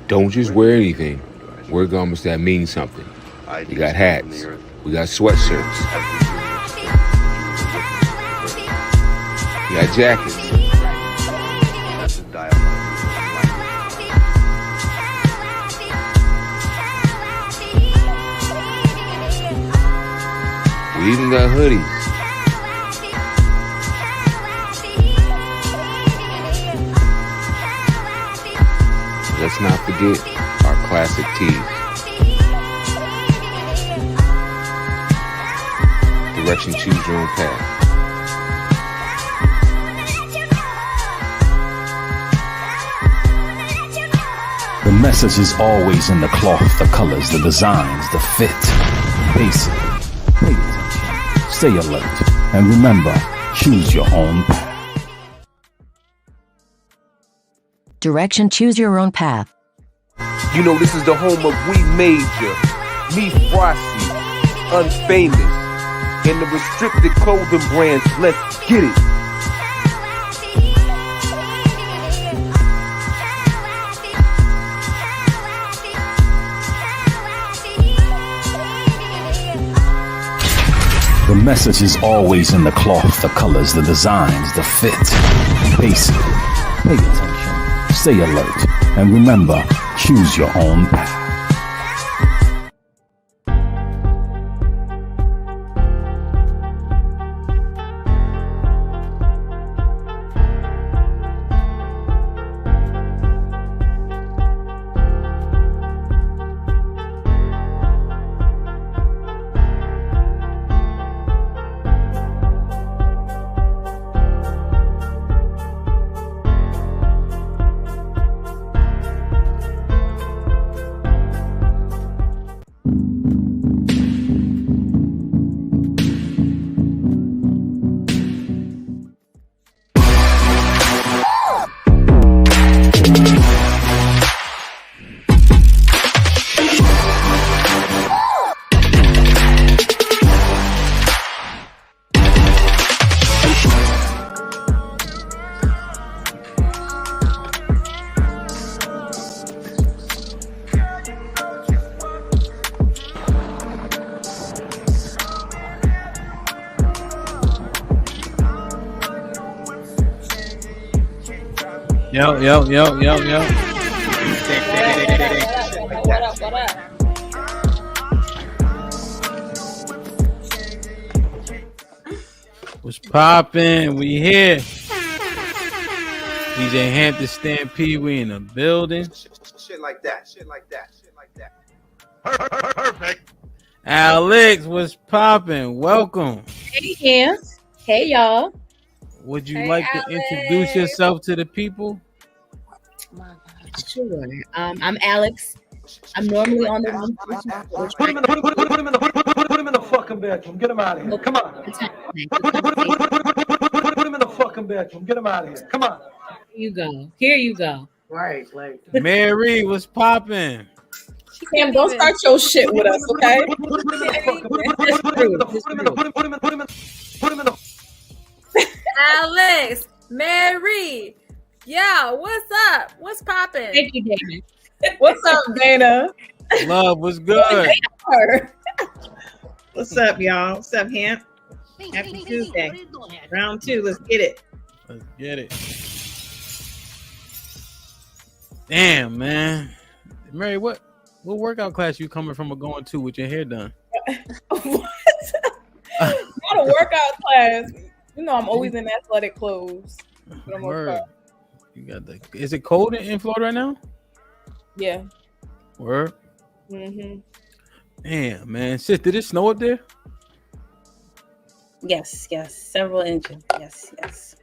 Don't just wear anything. Wear garments that mean something. We got hats. We got sweatshirts. We got jackets. We even got hoodies. Let's not forget our classic tees. Direction, choose your own path. The message is always in the cloth, the colors, the designs, the fit. Basic. Pay attention. Stay alert. And remember, choose your own path. Direction, choose your own path. You know, this is the home of We Major, Me Frosty, Unfamous, and the restricted clothing brands. Let's get it. The message is always in the cloth, the colors, the designs, the fit. Basic. Pay attention. Stay alert. And remember, choose your own path. Yo. What up? What's poppin'? We here. DJ HAMP the Stampede, we in the building. Shit like that. Perfect. Alex, what's poppin'? Welcome. Hey, Ham. Hey, y'all. Would you Hey, like Alex. to introduce yourself to the people? Sure. I'm Alex. I'm normally on the one. Put him in the fucking bedroom. Get him out of here. Come on. Put him in the fucking bedroom. Get him out of here. Come on. Here you go. Right, like. Mary, what's poppin'? Ham, don't start your shit with us, okay? Put him in the. Alex, Mary, yo, what's up? What's poppin'? Thank you, Dana. What's up, Dana? Love, what's good? What's up, y'all? What's up, Hamp? Happy Tuesday. Round 2. Let's get it. Let's get it. Damn, man. Mary, what workout class you coming from or going to with your hair done? What? Not a workout class. You know I'm always in athletic clothes. Word. You got the. Is it cold in Florida right now? Yeah. Word. Mm-hmm. Damn, man. Sis, did it snow up there? Yes. Several inches. Yes.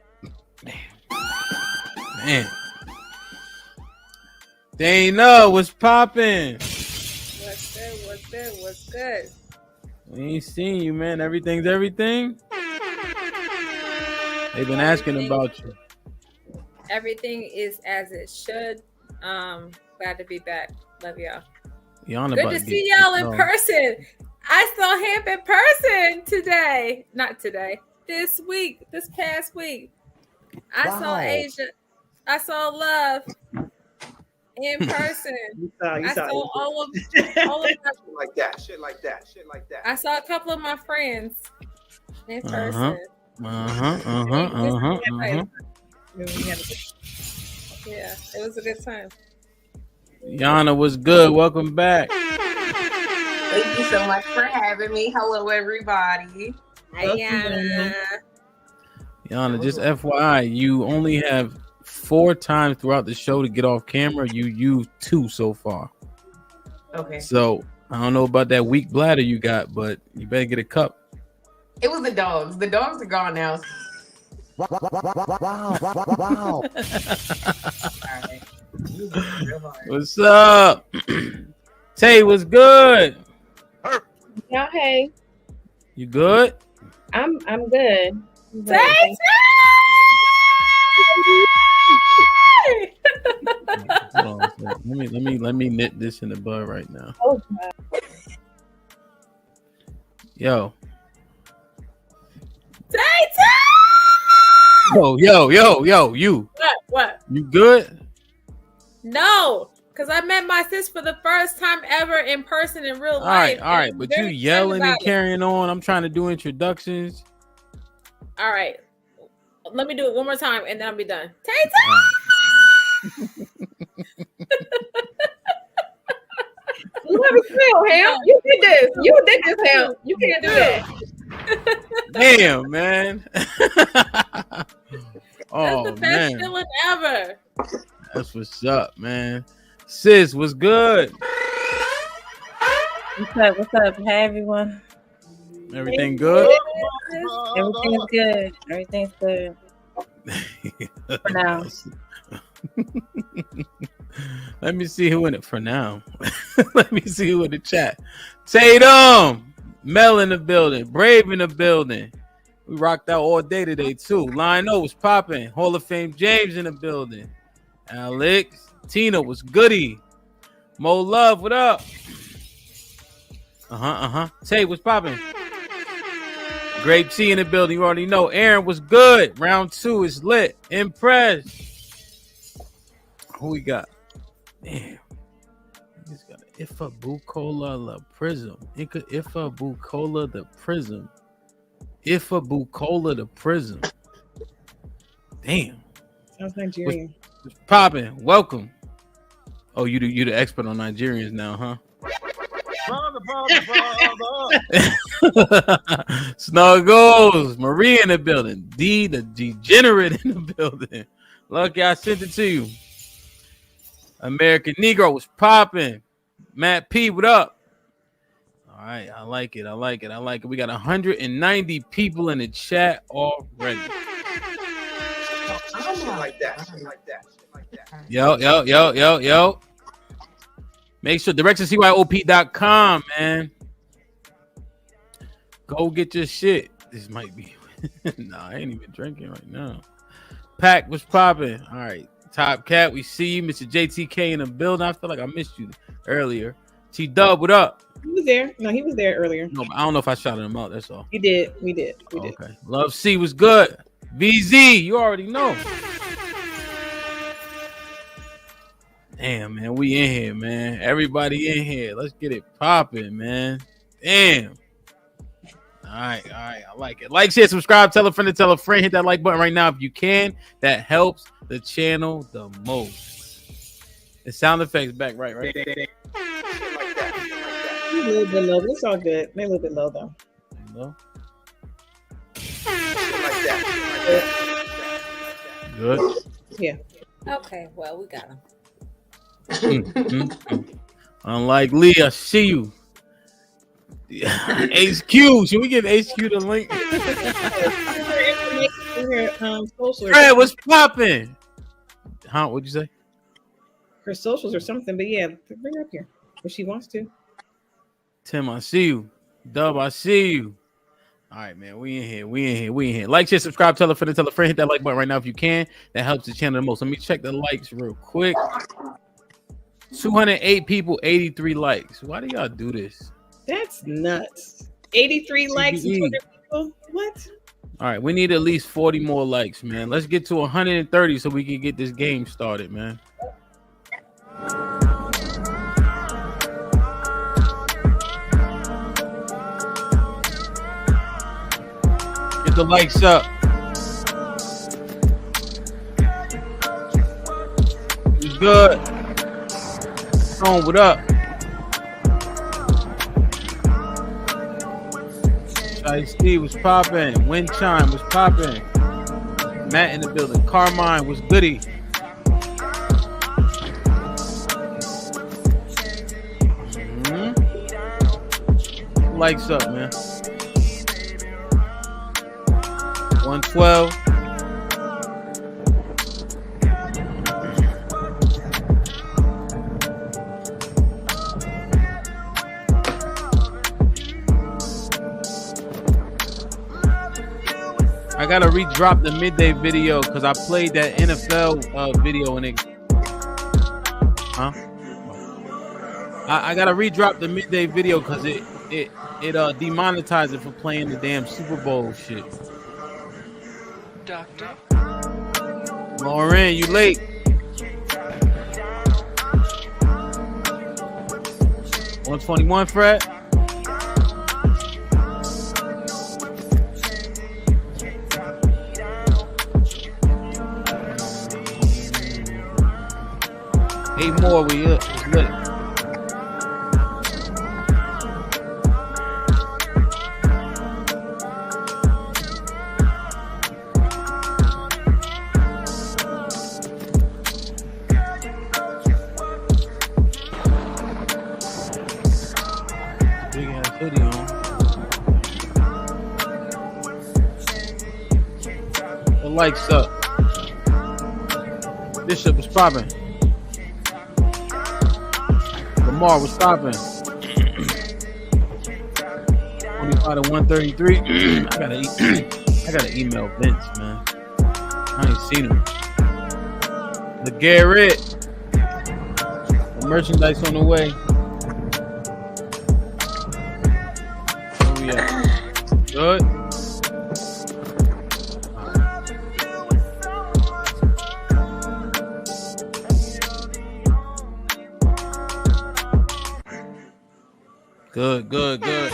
Man. Dana, what's poppin'? What's good? We ain't seen you, man. Everything's everything. They've been asking about you. Everything is as it should. Glad to be back. Love y'all. Good to see y'all in person. I saw HAMP in person today. Not today. This past week. I saw Asia. I saw Love. in person. You I saw saw all of my, Like that. Shit like that. Shit like that. I saw a couple of my friends in person. Yeah, it was a good time. Yana was good. Welcome back. Thank you so much for having me. Hello, everybody. Hi, Yana, just FYI, you only have 4 times throughout the show to get off camera. You used 2 so far. Okay. So I don't know about that weak bladder you got, but you better get a cup. It was the dogs. The dogs are gone now. Wow. What's up? Tay, what's good? Y'all, hey. You good? I'm good. Tay! Hold on, let me nip this in the bud right now. Oh, God. Yo. Tay! Yo, you. What? You good? No, because I met my sis for the first time ever in person in real life. All right, but you yelling and carrying on. I'm trying to do introductions. All right. Let me do it one more time and then I'll be done. Tay! You have a smell, Ham. You did this. You did this, Ham. You can't do that. Damn, man. That's the best feeling ever. That's what's up, man. Sis, what's good? What's up? Hey, everyone. Everything good? Everything's good. Everything's good. For now. Let me see who in it for now. Let me see who in the chat. Tatum, Mel in the building, Brave in the building. We rocked out all day today too. Lionel was popping. Hall of Fame James in the building. Alex, Tina was goody. Mo Love, what up? Tay was popping. Grape T in the building. You already know. Aaron was good. Round 2 is lit. Impressed. Who we got? Damn. He's got Ifa Bukola La Prism. Ifa Bukola the Prism. Ifa Bukola the Prism. Damn. Sounds Nigerian. What's popping? Welcome. Oh, you the expert on Nigerians now, huh? Snuggles, Marie in the building. D the degenerate in the building. Lucky I sent it to you. American Negro was popping. Matt P, what up? All right, I like it. We got 190 people in the chat already. Like that. Yo. Make sure directioncyop.com, man. Go get your shit. This might be. Nah, I ain't even drinking right now. Pack was popping. All right. Top Cat, we see you. Mr. JTK in the building. I feel like I missed you earlier. T-Dub, what up? He was there. No, he was there earlier. No, I don't know if I shouted him out. That's all. You did. We did. Okay. Love C was good. VZ, you already know. Damn, man. We in here, man. Everybody in here. Let's get it popping, man. Damn. All right. I like it. Like, share, subscribe, tell a friend to tell a friend. Hit that like button right now if you can. That helps the channel the most. The sound effects back right. A little bit low. It's all good. Maybe a little bit low though. Low. Good. Yeah. Okay, well, we got him. Unlike Lee, I see you. HQ, should we give HQ the link? Fred, what's popping? Huh? What'd you say? Her socials or something, but yeah, bring her up here if she wants to. Tim, I see you. Dub, I see you. All right, man. We in here. Like, share, subscribe, tell a friend. Hit that like button right now if you can. That helps the channel the most. Let me check the likes real quick. 208 people, 83 likes. Why do y'all do this? That's nuts. 83 likes and 200 people? What? All right, we need at least 40 more likes, man. Let's get to 130 so we can get this game started, man. the likes up. We good. On, what up? Ice-T was popping. Wind Chime was popping. Matt in the building. Carmine was goody. Likes up, man. 112. I gotta redrop the midday video because I played that NFL video and it. Huh? I gotta redrop the midday video because it demonetized it for playing the damn Super Bowl shit. Doctor. Lauren, you late. $121, Fred. Eight more, we lit. Big ass hoodie on. The likes up. Bishop was popping. Lamar was stopping. 25 to 133. I gotta email Vince, man. I ain't seen him. The Garrett. The merchandise on the way. Where we at? Good. Good.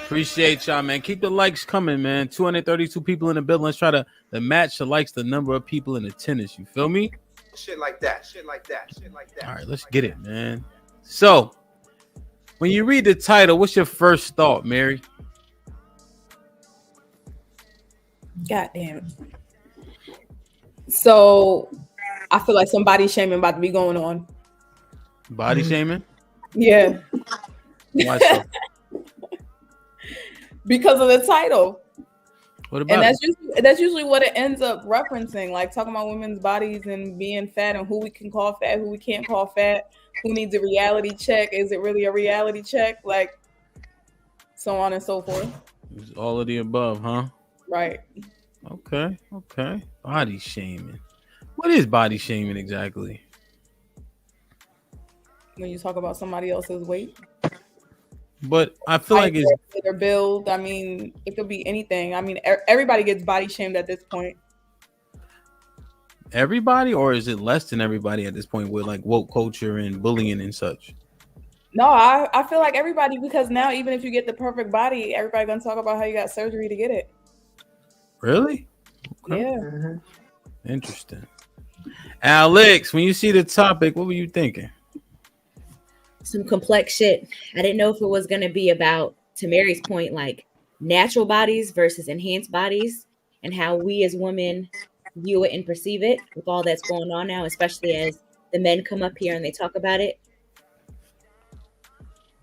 Appreciate y'all, man. Keep the likes coming, man. 232 people in the building. Let's try to match the likes, the number of people in attendance. You feel me? Shit like that. All right, let's get it, man. So, when you read the title, what's your first thought, Mary? God damn it. So, I feel like some body shaming about to be going on. Body shaming? Yeah. Why so? Because of the title. What about and that's usually what it ends up referencing, like talking about women's bodies and being fat and who we can call fat, who we can't call fat, who needs a reality check, is it really a reality check, like so on and so forth. It's all of the above, huh? Right. Okay. Body shaming. What is body shaming exactly? When you talk about somebody else's weight. But I feel like it's their build. I mean, it could be anything. I mean, everybody gets body shamed at this point. Everybody, or is it less than everybody at this point with like woke culture and bullying and such? No, I feel like everybody, because now even if you get the perfect body, everybody gonna talk about how you got surgery to get it. Really? Okay. Yeah. Interesting. Alex, when you see the topic, what were you thinking? Some complex shit. I didn't know if it was going to be about, to Mary's point, like natural bodies versus enhanced bodies and how we as women view it and perceive it with all that's going on now, especially as the men come up here and they talk about it.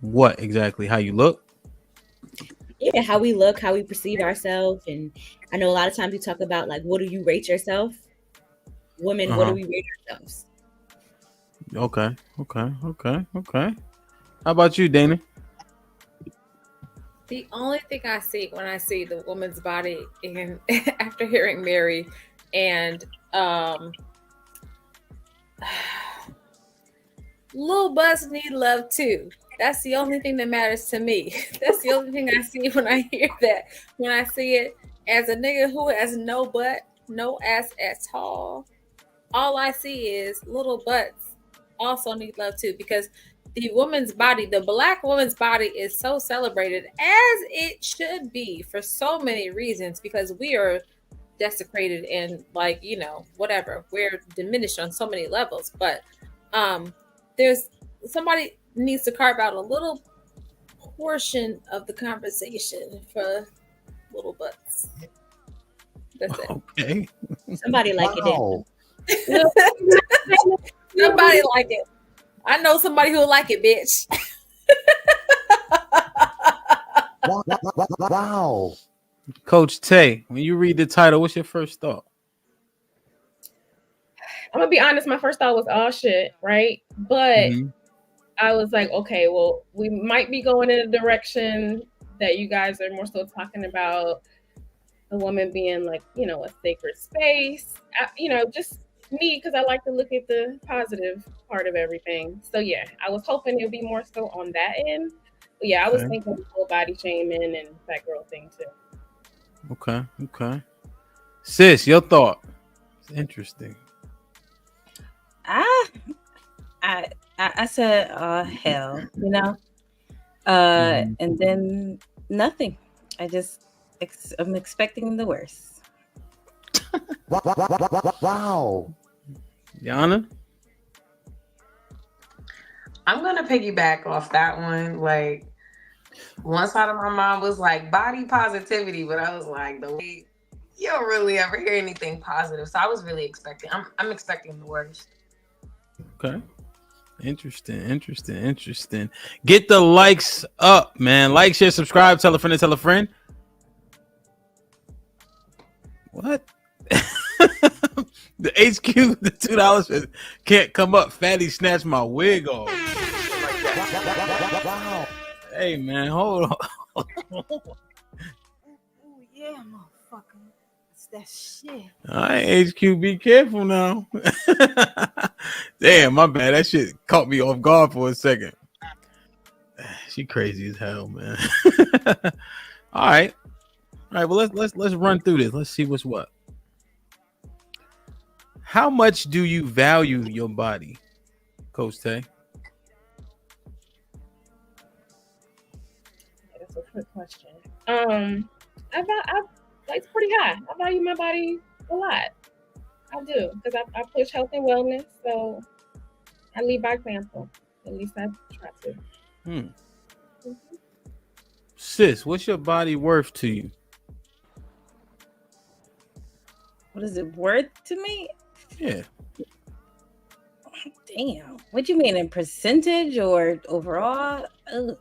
What exactly? How you look? Yeah, how we look, how we perceive ourselves. And I know a lot of times we talk about like, what do you rate yourself? Women, what do we rate ourselves? Okay. How about you, Dana? The only thing I see when I see the woman's body, and after hearing Mary, and little butts need love too. That's the only thing that matters to me. That's the only thing I see when I hear that. When I see it as a nigga who has no butt, no ass at all I see is little butts also need love too, because the woman's body, the Black woman's body, is so celebrated, as it should be, for so many reasons, because we are desecrated and, like, you know, whatever, we're diminished on so many levels. But there's somebody needs to carve out a little portion of the conversation for little butts. That's it. Okay. Somebody like it. Somebody like it. I know somebody who'll like it, bitch. Wow. Coach Tay, when you read the title, what's your first thought? I'm gonna be honest, my first thought was all shit, right? But I was like, okay, well, we might be going in a direction that you guys are more so talking about a woman being like, you know, a sacred space. You know, just me, because I like to look at the positive part of everything. So yeah, I was hoping it would be more so on that end. But yeah, I was thinking full body shaming and that girl thing too. Okay. Sis, your thought. It's interesting. I said, hell, you know, and then nothing. I'm expecting the worst. Wow. Yana? I'm gonna piggyback off that one. Like, one side of my mind was like body positivity, but I was like, you don't really ever hear anything positive. So I was really expecting. I'm expecting the worst. Okay. Interesting. Get the likes up, man. Like, share, subscribe, tell a friend and tell a friend. What? The HQ, the $2 can't come up. Fatty snatched my wig off. Wow. Hey, man, hold on. Oh, yeah, motherfucker. It's that shit. All right, HQ, be careful now. Damn, my bad. That shit caught me off guard for a second. She crazy as hell, man. All right. Well, let's run through this. Let's see what's what. How much do you value your body, Coach Tay? That's a good question. It's pretty high. I value my body a lot. I do, because I push health and wellness, so I lead by example. At least I try to. Sis, what's your body worth to you? What is it worth to me? Yeah. Damn. What do you mean, in percentage or overall? Ugh.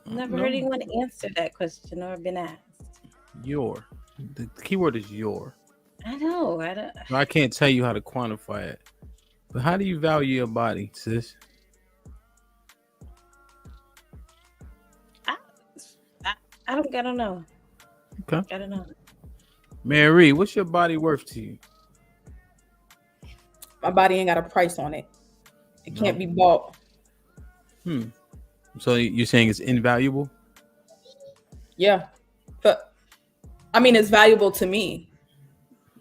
Never heard anyone answer that question or been asked. Your. The keyword is your. I know. I can't tell you how to quantify it. But how do you value your body, sis? I don't know. Okay. I don't know. Mary, what's your body worth to you? My body ain't got a price on it. It can't be bought. So you're saying it's invaluable? Yeah. But I mean, it's valuable to me.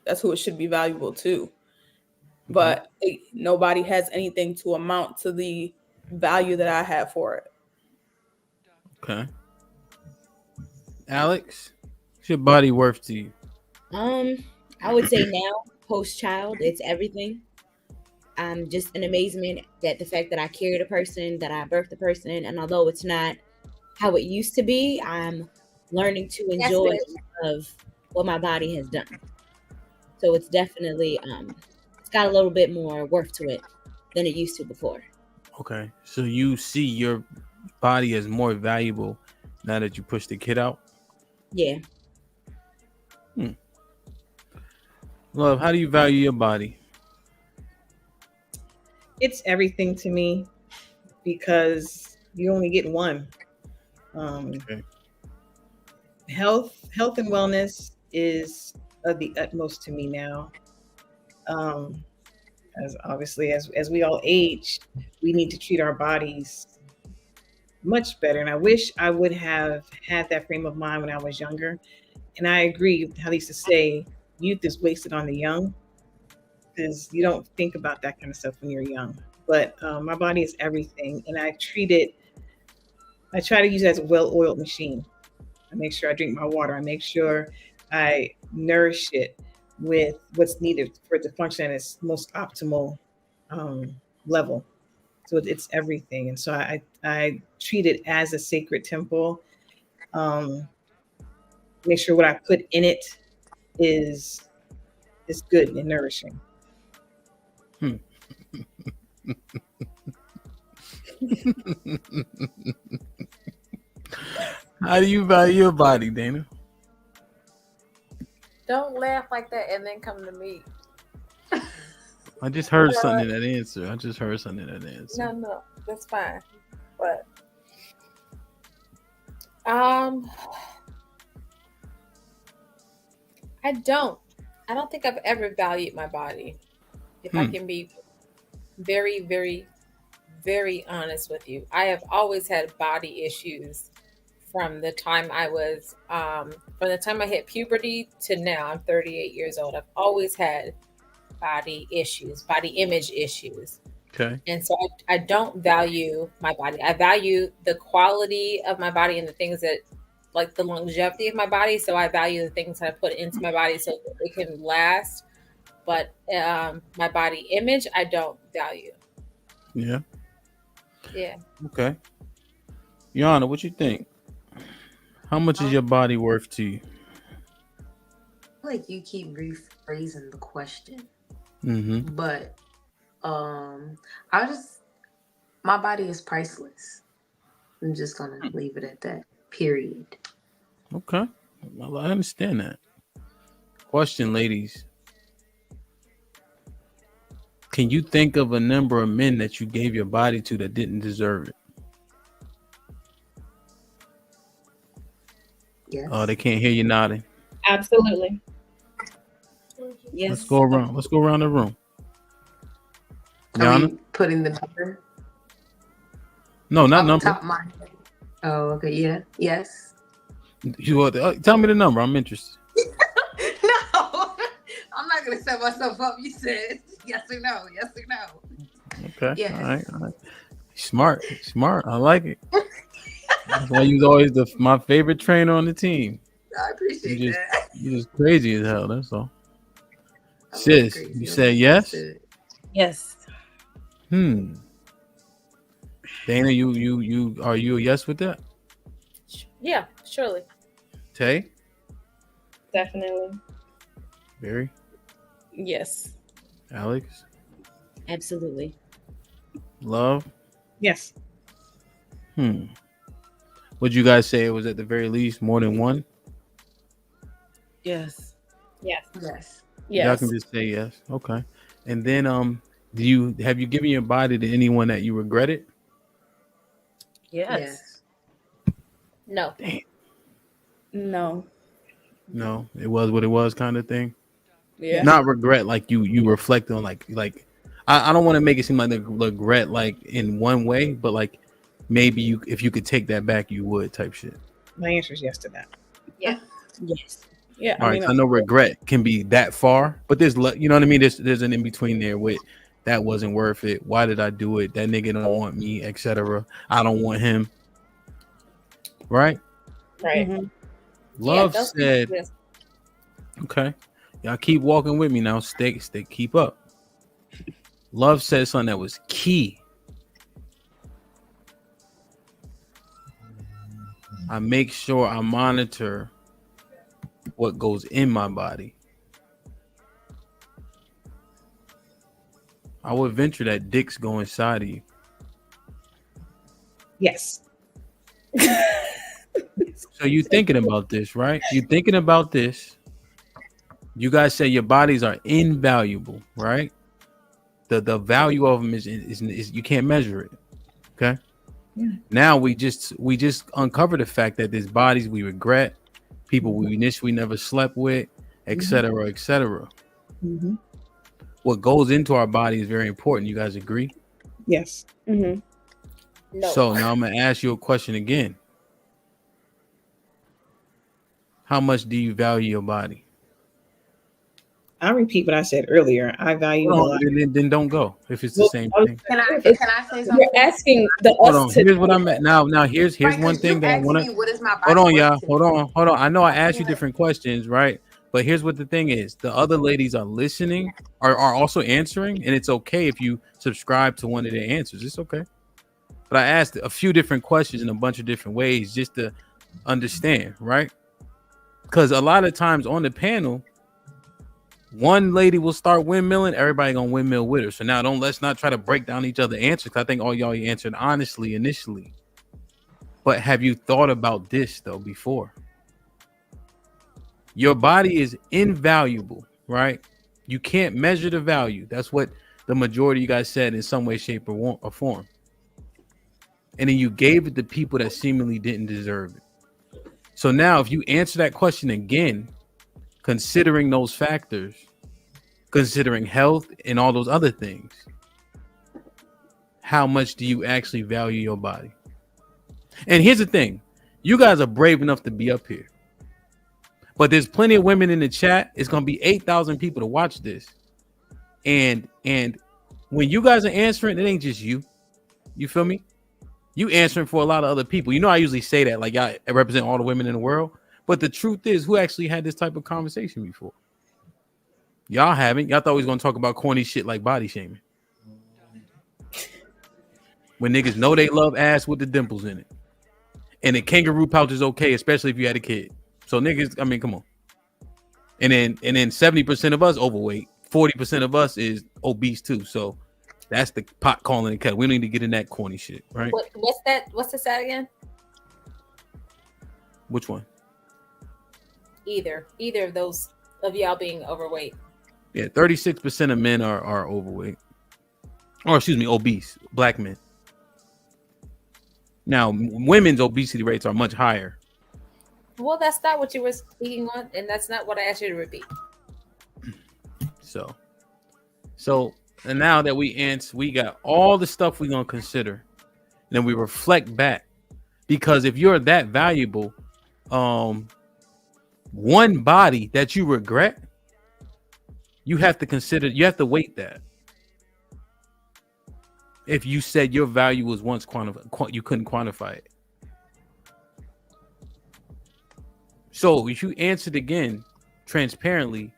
That's who it should be valuable to. But nobody has anything to amount to the value that I have for it. Okay. Alex, what's your body worth to you? I would say now, post-child, it's everything. I'm just in amazement that the fact that I carried a person, that I birthed a person, and although it's not how it used to be, I'm learning to enjoy of what my body has done. So it's definitely, it's got a little bit more worth to it than it used to before. Okay. So you see your body as more valuable now that you push the kid out? Yeah. Love, how do you value your body? It's everything to me because you only get one. Health and wellness is of the utmost to me now. As obviously as we all age, we need to treat our bodies much better. And I wish I would have had that frame of mind when I was younger. And I agree with how they used to say youth is wasted on the young, because you don't think about that kind of stuff when you're young. but my body is everything, and I treat it. I try to use it as a well-oiled machine. I make sure I drink my water. I make sure I nourish it with what's needed for it to function at its most optimal level. So it's everything, and so I treat it as a sacred temple. Make sure what I put in it is good and nourishing. How do you value your body, Dana? Don't laugh like that and then come to me. I just heard something in that answer. No, that's fine. But I don't think I've ever valued my body. If I can be very, very, very honest with you, I have always had body issues from the time I was from the time I hit puberty to now. I'm 38 years old. I've always had body issues, body image issues. Okay. And so I don't value my body. I value the quality of my body and the things that, like the longevity of my body. So I value the things that I put into my body so that it can last. But my body image, I don't value. Yeah. Yeah. Okay. Yana, what you think? How much is your body worth to you? Like you keep rephrasing the question. Mm-hmm. But my body is priceless. I'm just gonna leave it at that. Period. Okay. Well, I understand that. Question, ladies. Can you think of a number of men that you gave your body to that didn't deserve it? Yes. Oh, they can't hear you nodding. Absolutely. Yes. Let's go around the room. Are Yana? we putting the number? No, not Off the number. top of my head. Oh, okay. Yeah. Yes. Tell me the number. I'm interested. No, I'm not gonna set myself up. You said yes or no. Yes or no. Okay. Yes. All right. Smart. I like it. That's why you're always my favorite trainer on the team. I appreciate that. You're just crazy as hell. That's all. Sis, you said yes? Yes. Dana, you are you a yes with that? Yeah, surely. Tay? Definitely. Barry? Yes. Alex? Absolutely. Love? Yes. Would you guys say it was at the very least more than one? Yes. Yes. Yes. Y'all can just say yes. Okay. And then have you given your body to anyone that you regretted? Yes. No. Damn. No. No, it was what it was kind of thing. Yeah. Not regret like you reflect on like I don't want to make it seem like the regret like in one way, but like maybe if you could take that back, you would type shit. My answer is yes to that. Yeah. Yes. Yeah. All right. I know regret can be that far, but there's you know what I mean. There's an in between there with that wasn't worth it. Why did I do it? That nigga don't want me, etc. I don't want him. Right. Right. Mm-hmm. Love said. Okay. Y'all keep walking with me now. Stay. Keep up. Love said something that was key. I make sure I monitor what goes in my body. I would venture that dicks go inside of you. Yes. So you thinking about this, right? You thinking about this. You guys say your bodies are invaluable, right? The value of them is you can't measure it. Okay. Yeah. Now we just uncovered the fact that there's bodies we regret, people we initially never slept with, etc., etc. Mm-hmm. What goes into our body is very important. You guys agree? Yes. Mm-hmm. No. So now I'm gonna ask you a question again. How much do you value your body? I'll repeat what I said earlier. I value the Hold life. on, then don't go if it's the same thing. Can I say something? You're asking the Hold us on. to Here's what I'm at now. Here's Right, one 'cause thing you that I asked want me, to. what is my Hold body on, y'all. worth to me? Hold on. I know I asked you different questions, right? But here's what the thing is: the other ladies are listening, are also answering, and it's okay if you subscribe to one of their answers. It's okay. But I asked a few different questions in a bunch of different ways just to understand, right? Because a lot of times on the panel, one lady will start windmilling, everybody gonna windmill with her. So now let's not try to break down each other's answers. I think all y'all answered honestly initially. But have you thought about this though before? Your body is invaluable, right? You can't measure the value. That's what the majority of you guys said in some way, shape, or form. And then you gave it to people that seemingly didn't deserve it. So now if you answer that question again, considering those factors, considering health and all those other things, how much do you actually value your body? And here's the thing, you guys are brave enough to be up here, but there's plenty of women in the chat. It's going to be 8,000 people to watch this. And when you guys are answering, it ain't just you. You feel me? You answering for a lot of other people. You know, I usually say that like I represent all the women in the world. But the truth is, who actually had this type of conversation before? Y'all haven't. Y'all thought we was going to talk about corny shit like body shaming. When niggas know they love ass with the dimples in it. And a kangaroo pouch is okay, especially if you had a kid. So niggas, I mean, come on. And then 70% of us overweight. 40% of us is obese too. So that's the pot calling the kettle. We don't need to get in that corny shit, right? What's that? What's the stat again? Which one? Either of those of y'all being overweight. Yeah, 36% of men are overweight. Or excuse me, obese, black men. Now, women's obesity rates are much higher. Well, that's not what you were speaking on, and that's not what I asked you to repeat. So, and now that we got all the stuff we're gonna consider, and then we reflect back, because if you're that valuable, one body that you regret, you have to consider, you have to weight that. If you said your value was once you couldn't quantify it. So if you answered again transparently,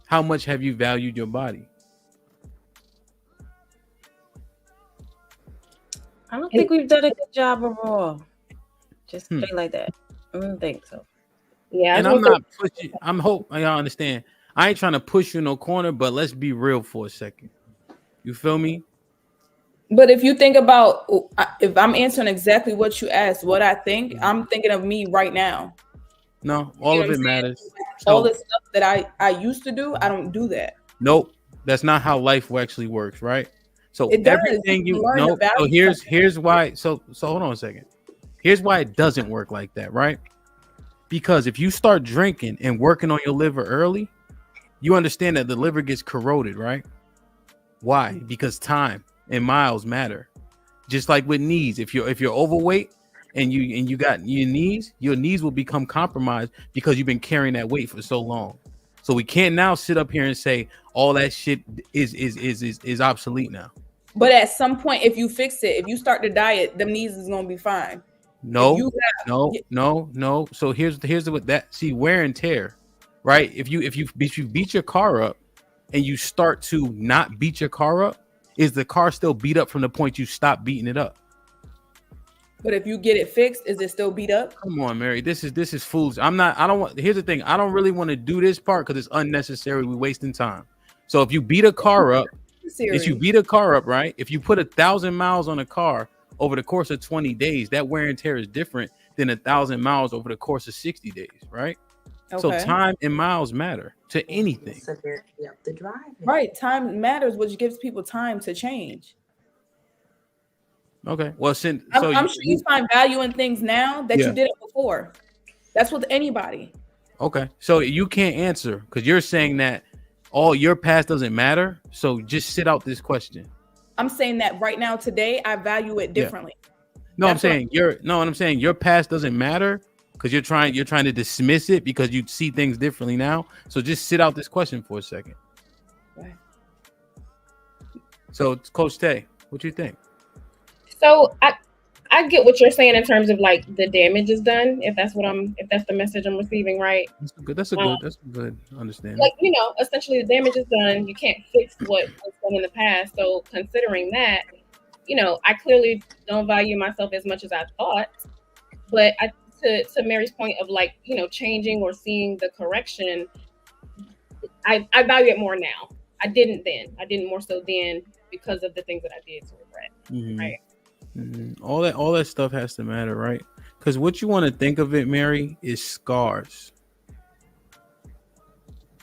how much have you valued your body? I don't think we've done a good job overall. Just say like that. I don't think so. Yeah, and I'm not pushing. I'm hope y'all understand. I ain't trying to push you in no corner, but let's be real for a second. You feel me? But if you think about, if I'm answering exactly what you asked, what I think, I'm thinking of me right now. No, all of it matters. All the stuff that I used to do, I don't do that. Nope, that's not how life actually works, right? So It does. everything You you learn know. to value So here's why. So hold on a second. Here's why it doesn't work like that, right? Because if you start drinking and working on your liver early, you understand that the liver gets corroded, right? Why? Because time and miles matter. Just like with knees, if you're overweight and you got your knees will become compromised because you've been carrying that weight for so long. So we can't now sit up here and say all that shit is obsolete now. But at some point, if you fix it, if you start the diet, them knees is gonna be fine. No. So here's what that see wear and tear, right? If you beat your car up and you start to not beat your car up, is the car still beat up from the point you stop beating it up? But if you get it fixed, is it still beat up? Come on, Mary. This is foolish. Here's the thing. I don't really want to do this part because it's unnecessary. We're wasting time. So if you beat a car up, right? If you put 1,000 miles on a car over the course of 20 days, that wear and tear is different than 1,000 miles over the course of 60 days, right? Okay. So time and miles matter to anything. The drive. Right. Time matters, which gives people time to change. Okay. Well, I'm sure you find value in things now that you didn't before. That's with anybody. Okay. So you can't answer because you're saying that all your past doesn't matter. So just sit out this question. I'm saying that right now, today, I value it differently. No, I'm saying your past doesn't matter. because you're trying to dismiss it because you see things differently now. So just sit out this question for a second. Right. So, Coach Tay, what do you think? So I get what you're saying in terms of like the damage is done. If that's the message I'm receiving, right? That's a good understanding. Like, essentially the damage is done. You can't fix what was done in the past. So considering that, I clearly don't value myself as much as I thought. But to Mary's point of like, changing or seeing the correction, I value it more now. I didn't then. I didn't more so then because of the things that I did to regret. Mm-hmm. Right. Mm-hmm. All that stuff has to matter, right? Because what you want to think of it, Mary, is scars.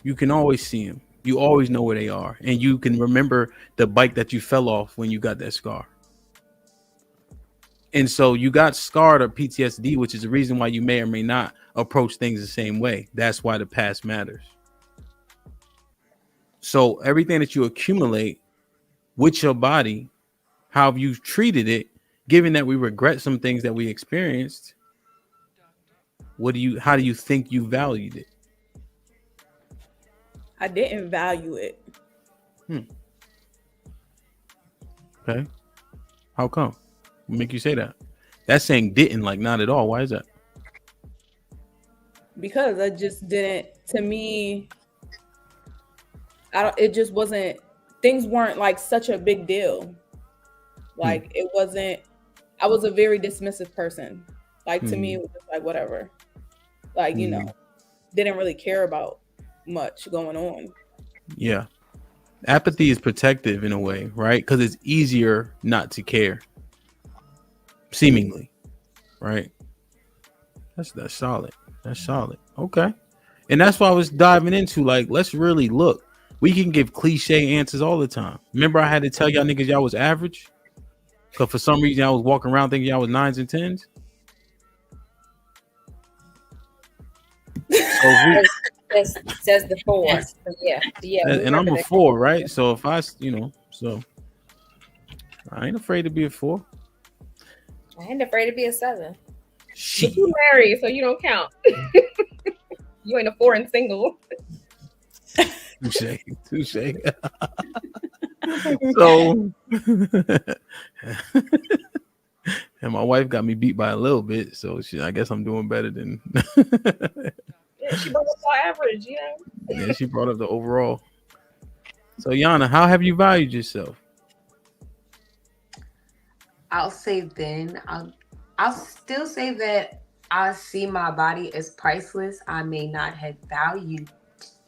You can always see them. You always know where they are, and you can remember the bike that you fell off when you got that scar. And so you got scarred or PTSD, which is the reason why you may or may not approach things the same way. That's why the past matters. So everything that you accumulate with your body, how you've treated it, given that we regret some things that we experienced, how do you think you valued it? I didn't value it. Okay. How come? What make you say that? That's saying didn't, like not at all. Why is that? Because I just didn't, to me, it just wasn't, things weren't like such a big deal. Like it wasn't, I was a very dismissive person. Like to me, it was just like, whatever. Like, didn't really care about much going on. Yeah. Apathy is protective in a way, right? Because it's easier not to care. Seemingly. Right? That's solid. That's solid. Okay. And that's why I was diving into, like, let's really look. We can give cliche answers all the time. Remember I had to tell y'all niggas y'all was average? Because for some reason I was walking around thinking y'all was 9s and 10s. So says the 4. Yeah. And I'm a 4, right? So if I, so I ain't afraid to be a 4. I ain't afraid to be a 7. But you married, so you don't count. You ain't a 4 and single. Touche. So, and my wife got me beat by a little bit, so I guess I'm doing better than. Yeah, she brought up our average, Yeah, she brought up the overall. So, Yana, how have you valued yourself? I'll say then. I'll still say that I see my body as priceless. I may not have valued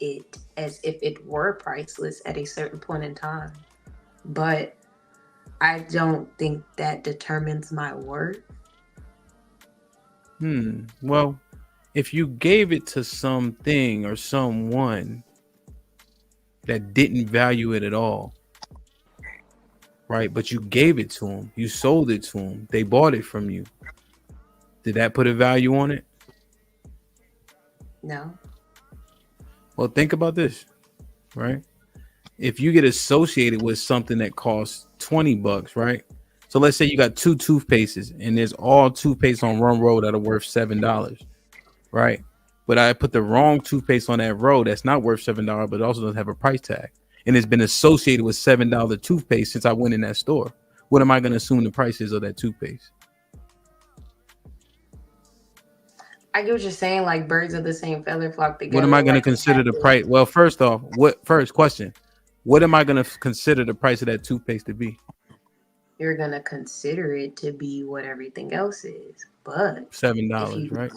it as if it were priceless at a certain point in time, but I don't think that determines my worth. Well, if you gave it to something or someone that didn't value it at all, right? But you gave it to them, you sold it to them, they bought it from you. Did that put a value on it? No. Well, think about this, right? If you get associated with something that costs $20, right? So let's say you got 2 toothpastes and there's all toothpaste on one row that are worth $7, right? But I put the wrong toothpaste on that row that's not worth $7, but it also doesn't have a price tag. And it's been associated with $7 toothpaste since I went in that store. What am I going to assume the price is of that toothpaste? I get what you're saying, like birds of the same feather flock together. What am I going to consider the price? Well, first off, first question, what am I going to consider the price of that toothpaste to be? You're going to consider it to be what everything else is, but $7, right?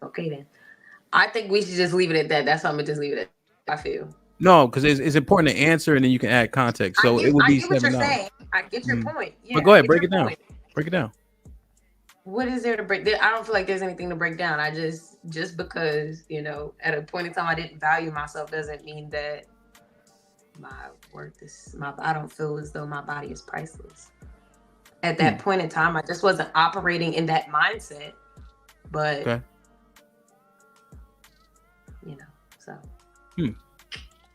Okay, then. I think we should just leave it at that. That's something to just leave it at. I feel. No, because it's important to answer and then you can add context. So it would be $7. What you're saying. I get your point. Yeah, but go ahead, break it down. Break it down. What is there to break? I don't feel like there's anything to break down. I just because, at a point in time I didn't value myself doesn't mean that my worth is I don't feel as though my body is priceless. At that point in time, I just wasn't operating in that mindset. But okay. So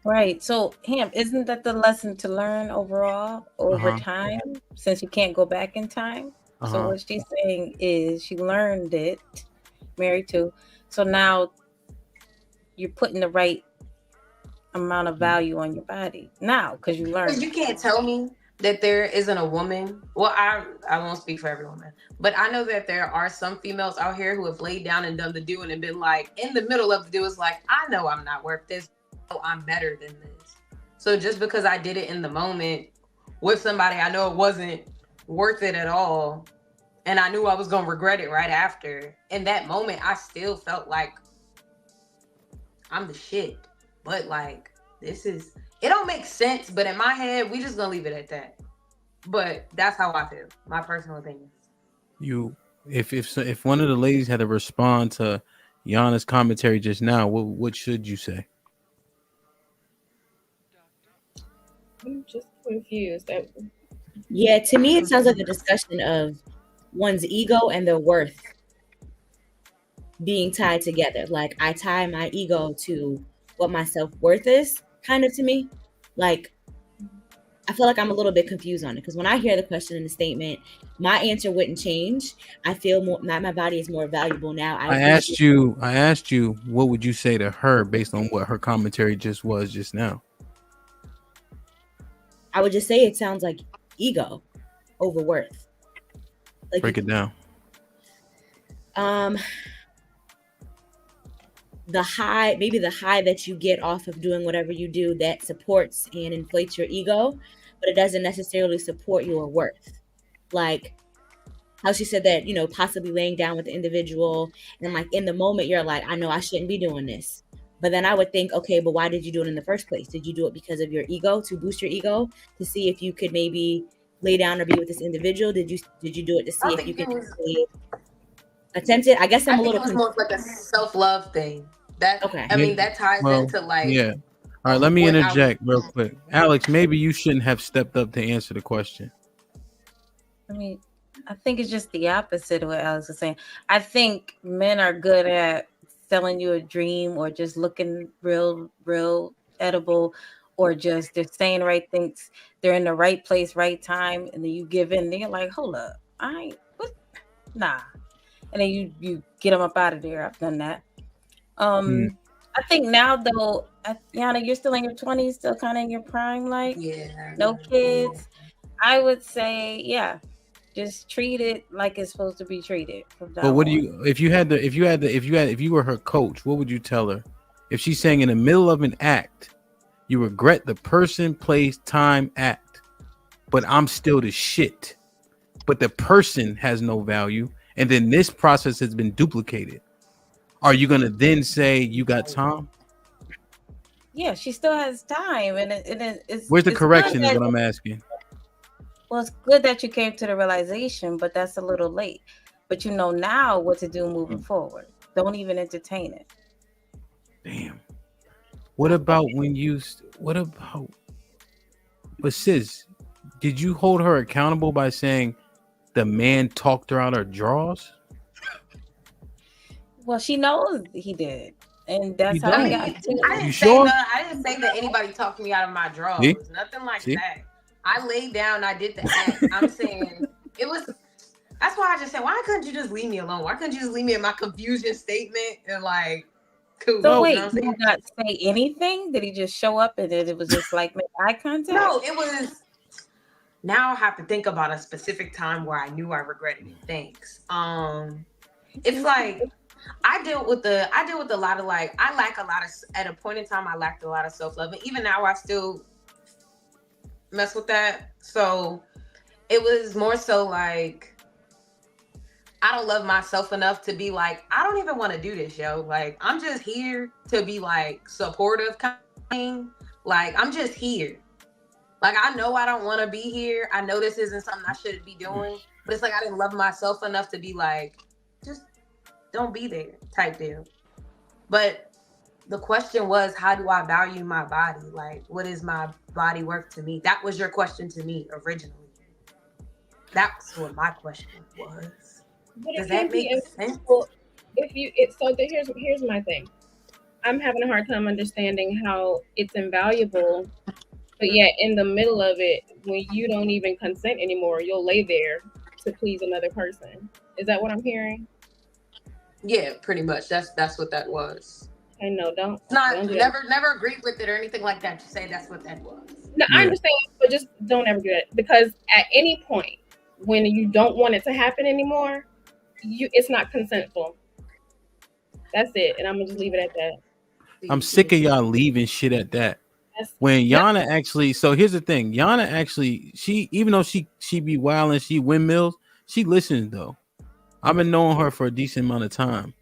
Right. So, Hamp, isn't that the lesson to learn overall over time, since you can't go back in time? So what she's saying is she learned it married to. So now you're putting the right amount of value on your body now because you learned. Because you can't tell me that there isn't a woman. Well, I won't speak for every woman, but I know that there are some females out here who have laid down and done the do and been like in the middle of the do is like, I know I'm not worth this. I'm better than this. So just because I did it in the moment with somebody I know it wasn't worth it at all, and I knew I was gonna regret it right after. In that moment, I still felt like I'm the shit. But like, it don't make sense, but in my head, we just gonna leave it at that. But that's how I feel. My personal opinion. If one of the ladies had to respond to Yana's commentary just now, what should you say? I'm just confused. Yeah, to me, it sounds like a discussion of one's ego and their worth being tied together. Like, I tie my ego to what my self-worth is, kind of, to me. Like, I feel like I'm a little bit confused on it because when I hear the question in the statement, my answer wouldn't change. I feel more my body is more valuable now. I asked you, what would you say to her based on what her commentary just was just now? I would just say it sounds like ego over worth. Like, break it down. The high that you get off of doing whatever you do that supports and inflates your ego, but it doesn't necessarily support your worth. Like how she said that, possibly laying down with the individual and like in the moment you're like, I know I shouldn't be doing this. But then I would think, okay, but why did you do it in the first place? Did you do it because of your ego, to boost your ego, to see if you could maybe lay down or be with this individual? Did you do it to see if you could attempt it? I guess I'm a little confused. More like a self-love thing. That okay. I mean, that ties into like. Yeah. All right, let me interject real quick. Alex, maybe you shouldn't have stepped up to answer the question. I mean, I think it's just the opposite of what Alex was saying. I think men are good at selling you a dream or just looking real edible, or just they're saying right things. They're in the right place, right time, and then you give in. They're like, hold up, nah. And then you get them up out of there. I've done that. I think now though, Yana, you're still in your 20s, still kind of in your prime, like no kids. I would say, yeah, just treat it like it's supposed to be treated. But what do you, if you were her coach, what would you tell her? If she's saying in the middle of an act, you regret the person, place, time, act, but I'm still the shit, but the person has no value, and then this process has been duplicated. Are you gonna then say you got time? Yeah, she still has time, and it's. Where's the correction? Is what I'm asking. Well, it's good that you came to the realization, but that's a little late. But you know now what to do moving forward. Don't even entertain it. Damn. What about when you? What about? But sis, did you hold her accountable by saying the man talked her out her drawers? Well, she knows he did, and that's how he got to. I didn't say that anybody talked me out of my drawers. See? Nothing like See? that. I laid down. I did the act. I'm saying it was. That's why I just said, why couldn't you just leave me alone? Why couldn't you just leave me in my confusion statement and like, cool? So wait, did he not say anything? Did he just show up and then it was just like make eye contact? No, it was. Now I have to think about a specific time where I knew I regretted it. Thanks. It's like. I deal with a lot of like, I lack a lot of, at a point in time, I lacked a lot of self-love. And even now I still mess with that. So it was more so like, I don't love myself enough to be like, I don't even want to do this, yo. Like, I'm just here to be like supportive kind. Like, I'm just here. Like, I know I don't want to be here. I know this isn't something I should be doing, but it's like, I didn't love myself enough to be like, just don't be there type deal. But the question was, how do I value my body? Like, what is my body worth to me? That was your question to me originally. That's what my question was. But does that make sense? Here's my thing. I'm having a hard time understanding how it's invaluable, but yet in the middle of it, when you don't even consent anymore, you'll lay there to please another person. Is that what I'm hearing? Yeah, pretty much. That's what that was. I know, don't do that. Never agreed with it or anything like that. Just say that's what that was. No, I understand, but just don't ever do that, because at any point when you don't want it to happen anymore, it's not consentful. That's it, and I'm gonna just leave it at that. I'm sick of y'all leaving shit at that. When Yana actually, so here's the thing, Yana actually, she, even though she be wild and she windmills, she listens though. I've been knowing her for a decent amount of time,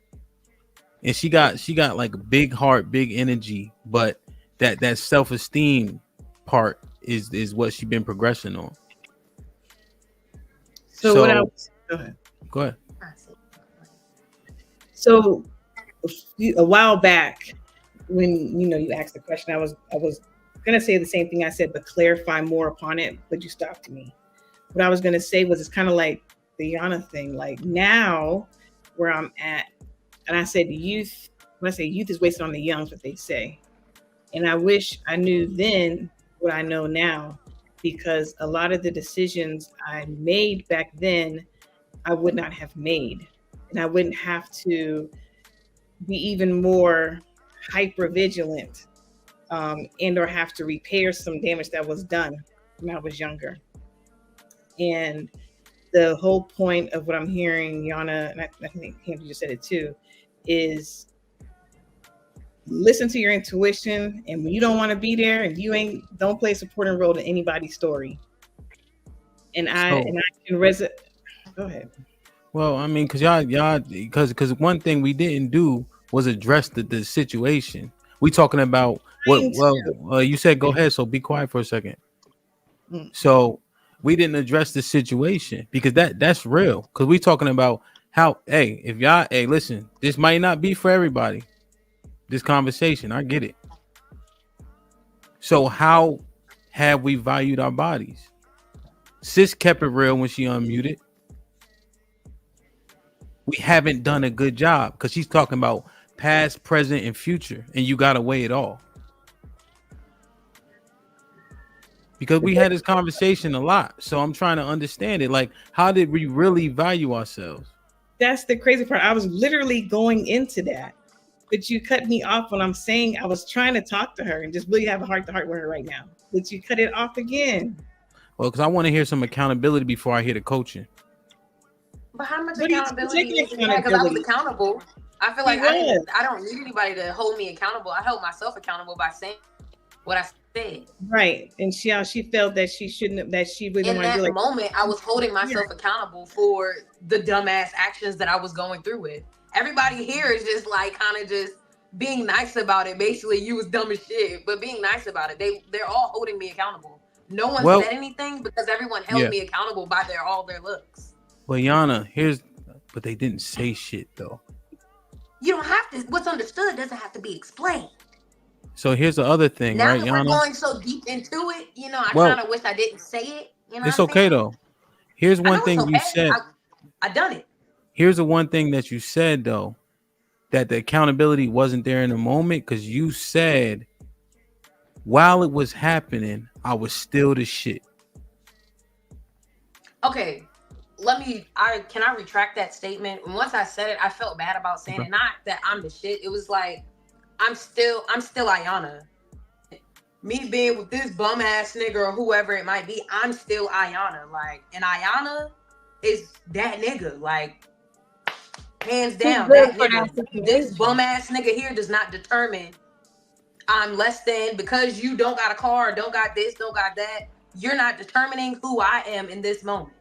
and she got like a big heart, big energy, but that self-esteem part is what she been progressing on. So what else? Go ahead. So a while back, when you asked the question, I was gonna say the same thing I said, but clarify more upon it. But you stopped me. What I was gonna say was, it's kind of like the Yana thing. Like now, where I'm at, and I said youth. When I say youth is wasted on the young, is what they say. And I wish I knew then what I know now, because a lot of the decisions I made back then, I would not have made, and I wouldn't have to be even more hyper vigilant, and or have to repair some damage that was done when I was younger. And the whole point of what I'm hearing, Yana, and I think Hamp just said it too, is listen to your intuition, and when you don't want to be there, and don't play a supporting role in anybody's story. And I can resonate. Go ahead. Well, I mean, because one thing we didn't do was address the situation. We talking about what? Well, you said go ahead, so be quiet for a second. So we didn't address the situation, because that's real. Because we talking about how, if y'all, listen, this might not be for everybody. This conversation, I get it. So how have we valued our bodies? Sis kept it real when she unmuted. We haven't done a good job, because she's talking about past, present, and future, and you gotta weigh it all. Because we had this conversation a lot, so I'm trying to understand it. Like, how did we really value ourselves? That's the crazy part. I was literally going into that, but you cut me off when I'm saying I was trying to talk to her and just really have a heart-to-heart with her right now. But you cut it off again. Well, because I want to hear some accountability before I hear the coaching. But how much accountability is that? Because I was accountable. I feel like I don't need anybody to hold me accountable. I held myself accountable by saying what I said. Right. And she felt that she shouldn't have, that she really in wanted to that do like moment, I was holding myself accountable for the dumbass actions that I was going through with. Everybody here is just like kind of just being nice about it. Basically, you was dumb as shit, but being nice about it. They're all holding me accountable. No one said anything because everyone held me accountable by all their looks. Well, Yana, but they didn't say shit though. You don't have to. What's understood doesn't have to be explained. So here's the other thing, now right, that Yana? we're going so deep into it, I kind of wish I didn't say it. It's okay though. Here's one thing you said. I done it. Here's the one thing that you said though, that the accountability wasn't there in the moment, because you said while it was happening, I was still the shit. Okay. Can I retract that statement? And once I said it, I felt bad about saying it. Not that I'm the shit. It was like, I'm still Ayana. Me being with this bum ass nigga or whoever it might be, I'm still Ayana. Like, and Ayana is that nigga. Like, hands down, that nigga. This bum ass nigga here does not determine I'm less than because you don't got a car, don't got this, don't got that. You're not determining who I am in this moment.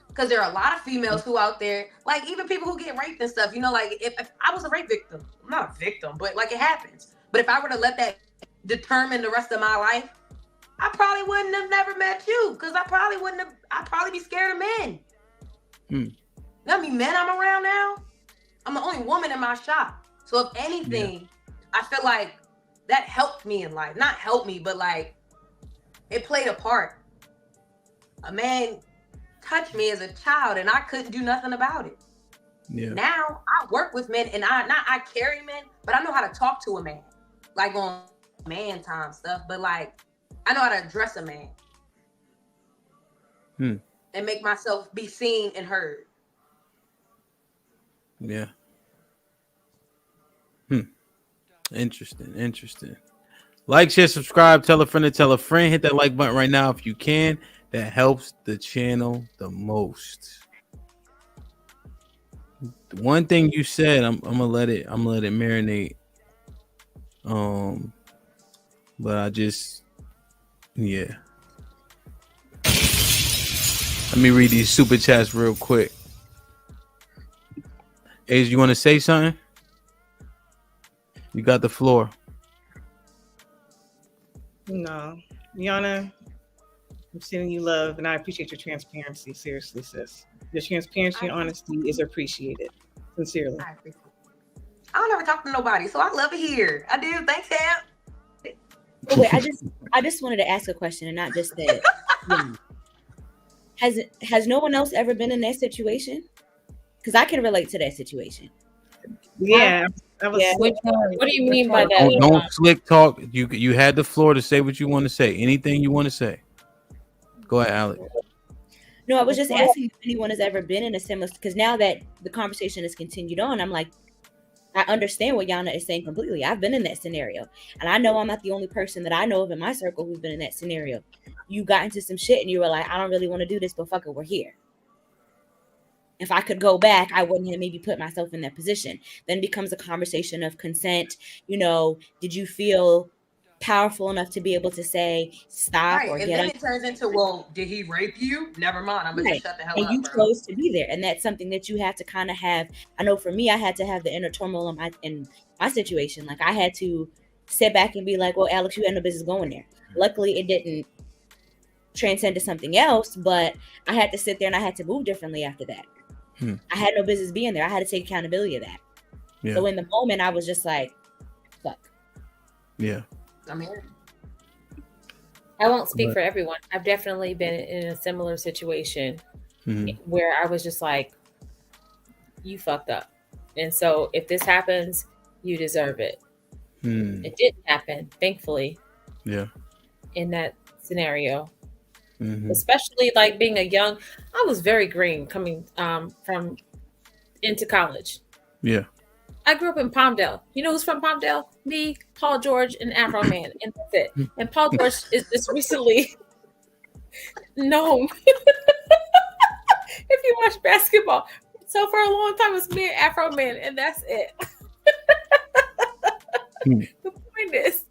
Because there are a lot of females who out there, like even people who get raped and stuff, like if I was a rape victim, I'm not a victim, but like it happens. But if I were to let that determine the rest of my life, I probably wouldn't have never met you, because I'd probably be scared of men. You know how many men I'm around now? I'm the only woman in my shop. So if anything, I feel like that helped me in life. Not helped me, but like it played a part. A man touched me as a child and I couldn't do nothing about it. Now I work with men and I carry men, but I know how to talk to a man, like on man time stuff, but like I know how to address a man and make myself be seen and heard. Yeah. Interesting. Like, share, subscribe, tell a friend to tell a friend. Hit that like button right now if you can. That helps the channel the most. The one thing you said, I'm gonna let it marinate. But I just, yeah. Let me read these super chats real quick. Ace, you want to say something? You got the floor. No, Yana, I'm sending you love, and I appreciate your transparency. Seriously, sis. Your transparency and honesty is appreciated. Sincerely. I appreciate it. I don't ever talk to nobody, so I love it here. I do. Thanks, Ham. Oh, wait, I just wanted to ask a question, and not just that. Has no one else ever been in that situation? Because I can relate to that situation. Yeah. What do you mean by that? Don't slick talk. You had the floor to say what you want to say. Anything you want to say. Go ahead, Alex. No, I was just asking if anyone has ever been in a similar, because now that the conversation has continued on, I'm like, I understand what Yana is saying completely. I've been in that scenario. And I know I'm not the only person that I know of in my circle who's been in that scenario. You got into some shit and you were like, I don't really want to do this, but fuck it, we're here. If I could go back, I wouldn't have maybe put myself in that position. Then it becomes a conversation of consent. You know, did you feel powerful enough to be able to say stop or and get then up? it turns into, well, did he rape you? Never mind. I'm gonna just shut the hell and up. you Bro. chose to be there, and that's something that you have to kind of have. I know for me, I had to have the inner turmoil in my situation. Like I had to sit back and be like, well, Alex, you had no business going there. Luckily it didn't transcend to something else, but I had to sit there and I had to move differently after that. I had no business being there. I had to take accountability of that. Yeah. So in the moment I was just like, fuck. Yeah. I'm here. I won't speak for everyone. I've definitely been in a similar situation where I was just like, you fucked up. And so if this happens, you deserve it. It didn't happen, thankfully. Yeah. In that scenario. Especially like being I was very green coming from into college. Yeah. I grew up in Palmdale. You know who's from Palmdale? Me, Paul George, and Afro Man, and that's it. And Paul George is just recently known. If you watch basketball, so for a long time it's me and Afro Man, and that's it. The point is,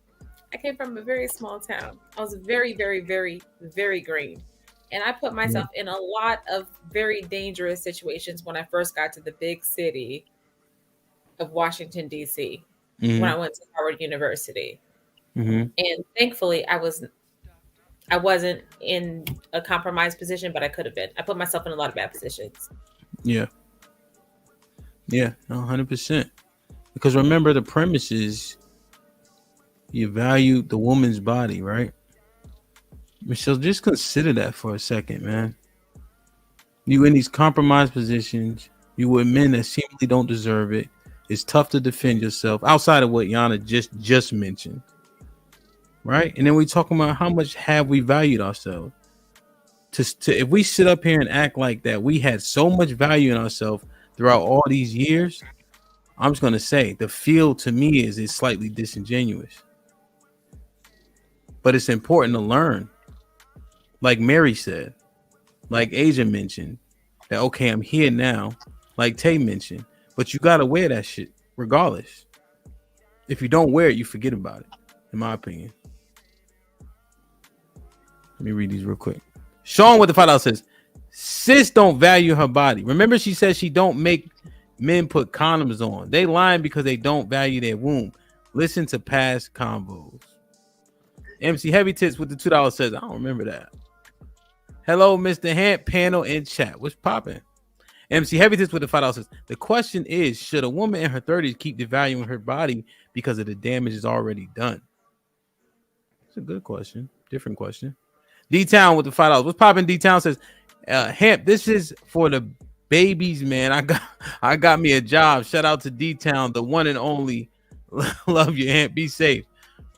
I came from a very small town. I was very, very, very, very green. And I put myself in a lot of very dangerous situations when I first got to the big city of Washington, D.C., when I went to Howard University. And thankfully, I wasn't in a compromised position, but I could have been. I put myself in a lot of bad positions. Yeah. Yeah, 100%. Because remember, the premise is you value the woman's body, right? Michelle, just consider that for a second, man. You in these compromised positions, you with men that seemingly don't deserve it. It's tough to defend yourself outside of what Yana just mentioned, right? And then we talking about how much have we valued ourselves. To if we sit up here and act like that, we had so much value in ourselves throughout all these years. I'm just gonna say the feel to me is slightly disingenuous, but it's important to learn. Like Mary said, like Asia mentioned, that okay, I'm here now. Like Tay mentioned, but you gotta wear that shit regardless. If you don't wear it, you forget about it, in my opinion. Let me read these real quick. Sean with the $5 says, sis don't value her body. Remember, she says she don't make men put condoms on. They lying because they don't value their womb. Listen to past convos. MC Heavy Tits with the $2 says, I don't remember that. Hello, Mr. Hamp, panel in chat. What's popping? MC Heavy Tits with the $5 says, the question is, should a woman in her 30s keep devaluing her body because of the damage is already done? It's a good question. Different question. D-Town with the $5. What's popping? D-Town says, Hamp, this is for the babies, man. I got me a job. Shout out to D-Town, the one and only. Love you, Hamp. Be safe.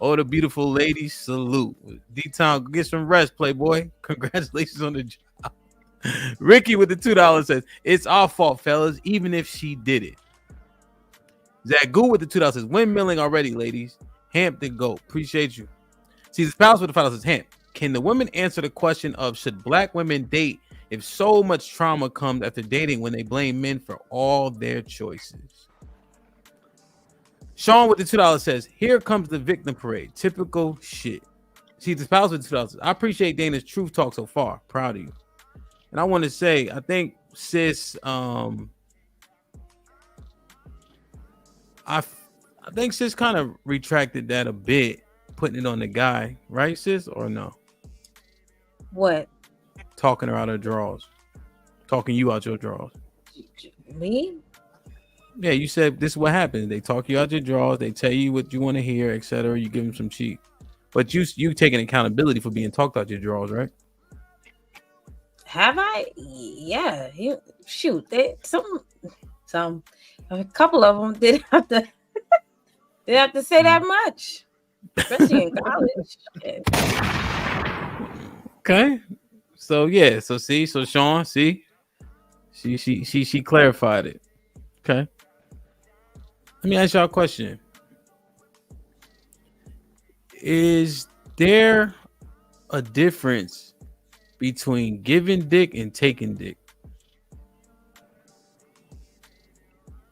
Oh, the beautiful ladies, salute. D-Town, get some rest, playboy. Congratulations on the job. Ricky with the $2 says, it's our fault, fellas, even if she did it. Zach Goo with the $2 says windmilling already, ladies. Hamp the GOAT. Appreciate you. See, the spouse with the $5 says Hamp. Can the women answer the question of should black women date if so much trauma comes after dating when they blame men for all their choices? Sean with the $2 says, here comes the victim parade. Typical shit. See, the spouse with the $2 says, I appreciate Dana's truth talk so far. Proud of you. And I want to say, I think sis, I think sis kind of retracted that a bit, putting it on the guy, right, sis, or no? What? Talking her out of drawers, talking you out your drawers. Me? Yeah, you said this is what happens. They talk you out your drawers. They tell you what you want to hear, etc. You give them some cheek, but you taking accountability for being talked out your drawers, right? Have I? Yeah. Shoot, a couple of them didn't have to. They have to say that much, especially in college. Okay, so yeah, so Sean, see, she clarified it. Okay, let me ask y'all a question: is there a difference between giving dick and taking dick?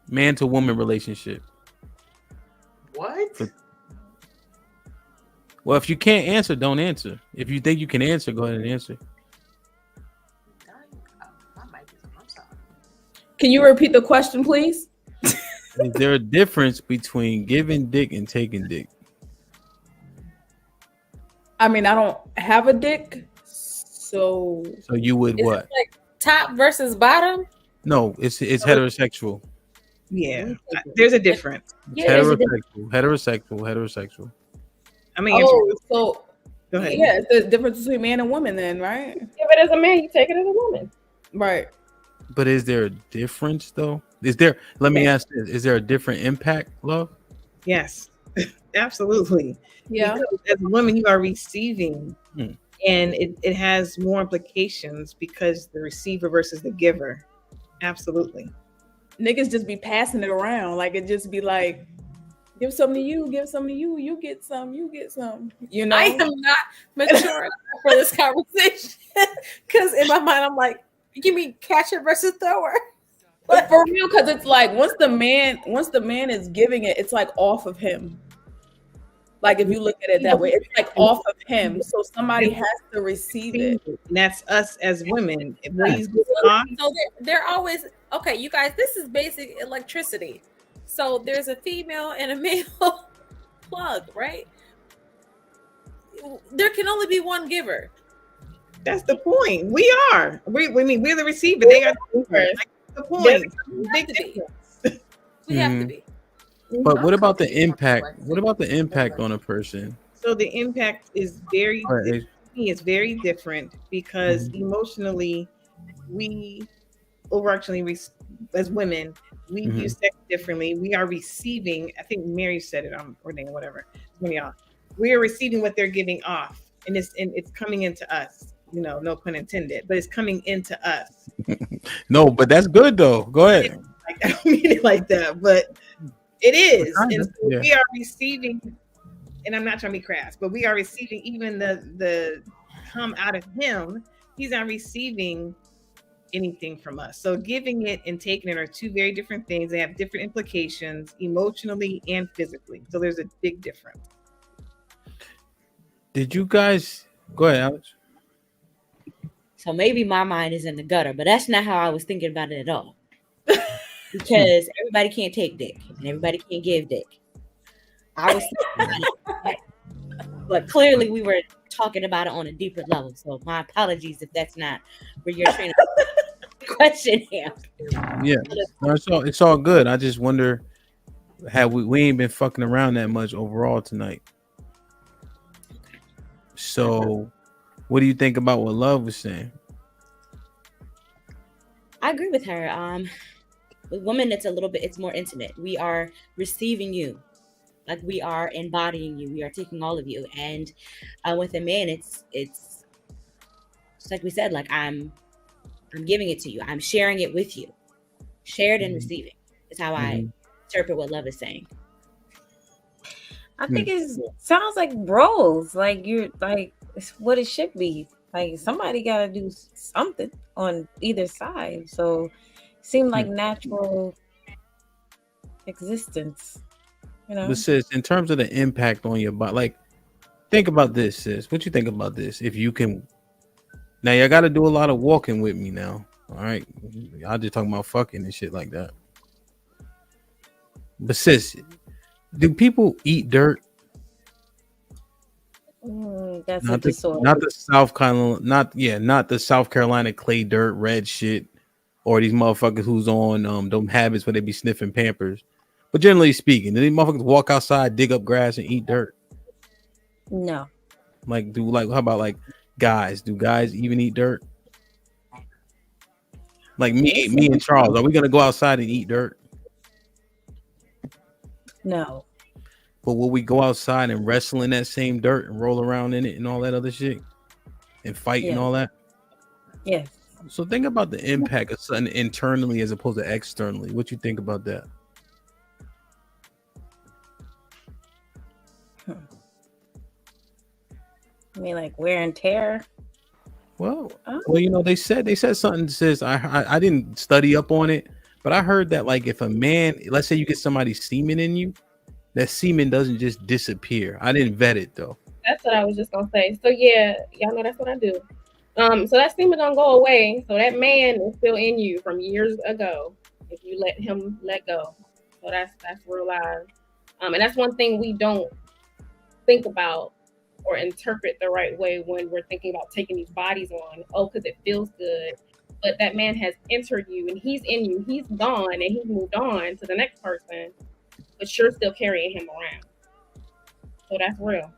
Man to woman relationship. What? Well, if you can't answer, don't answer. If you think you can answer, go ahead and answer. Can you repeat the question, please? Is there a difference between giving dick and taking dick? I mean, I don't have a dick, so you would Is what? it like top versus bottom? No, it's heterosexual. Yeah, there's a difference. Heterosexual. I mean, so go ahead. Yeah, it's the difference between man and woman, then, right? Give it as a man, you take it as a woman. Right. But is there a difference though? Let me ask this: is there a different impact, love? Yes, absolutely. Yeah. Because as a woman, you are receiving, and it has more implications because the receiver versus the giver. Absolutely. Niggas just be passing it around. Like it just be like, give some to you, give some to you, you get some, you get some. You know? I am not mature enough for this conversation. Because in my mind, I'm like, you mean catcher versus thrower? But for real, because it's like once the man is giving it, it's like off of him. Like if you look at it that way, it's like off of him. So somebody has to receive it. And that's us as women. So they're always okay, you guys. This is basic electricity. So there's a female and a male plug, right? There can only be one giver. That's the point. We're the receiver. They are the giver. Like, the point. We have to be. But what about the impact? What about the impact on a person? So the impact is very different because emotionally, we overarchingly as women, we view sex differently. We are receiving. I think Mary said it or whatever. One of y'all. We are receiving what they're giving off, and it's coming into us. You know, no pun intended, but it's coming into us. No, but that's good though. Go ahead. I don't mean it like that, but it is. And so we are receiving, and I'm not trying to be crass, but we are receiving even the come out of him. He's not receiving anything from us. So giving it and taking it are two very different things. They have different implications emotionally and physically. So there's a big difference. Did you guys go ahead, Alex? So maybe my mind is in the gutter, but that's not how I was thinking about it at all. Because everybody can't take dick and everybody can't give dick. I was thinking about it, but clearly we were talking about it on a deeper level. So my apologies if that's not where you're trying to question him. Yeah, no, it's all good. I just wonder, we ain't been fucking around that much overall tonight. So, what do you think about what Love was saying? I agree with her. With women, it's more intimate. We are receiving you, like we are embodying you. We are taking all of you. And with a man, it's like we said, like I'm giving it to you. I'm sharing it with you. Shared and receiving is how I interpret what love is saying. I think it sounds like roles. Like you're like it's what it should be. Like somebody got to do something on either side. So it seemed like natural existence. You know. But sis, in terms of the impact on your body, like think about this, sis. What you think about this? If you can, now you got to do a lot of walking with me now. All right, I just talking about fucking and shit like that. But sis, do people eat dirt? That's Not a disorder. not the not the South Carolina clay dirt red shit, or these motherfuckers who's on them habits where they be sniffing Pampers. But generally speaking, do these motherfuckers walk outside, dig up grass, and eat dirt? No. How about like guys? Do guys even eat dirt? Like me and Charles, are we gonna go outside and eat dirt? No. But will we go outside and wrestle in that same dirt and roll around in it and all that other shit and fight and all that? Yes. So think about the impact of something internally as opposed to externally. What you think about that? I mean, like wear and tear. Well, you know, they said something that says I didn't study up on it, but I heard that like if a man, let's say you get somebody's semen in you, that semen doesn't just disappear. I didn't vet it though. That's what I was just gonna say. So yeah, y'all know that's what I do. So that semen don't go away. So that man is still in you from years ago if you let him let go. So that's real live. And that's one thing we don't think about or interpret the right way when we're thinking about taking these bodies on. Oh, because it feels good. But that man has entered you and he's in you. He's gone and he's moved on to the next person, but you're still carrying him around. So that's real.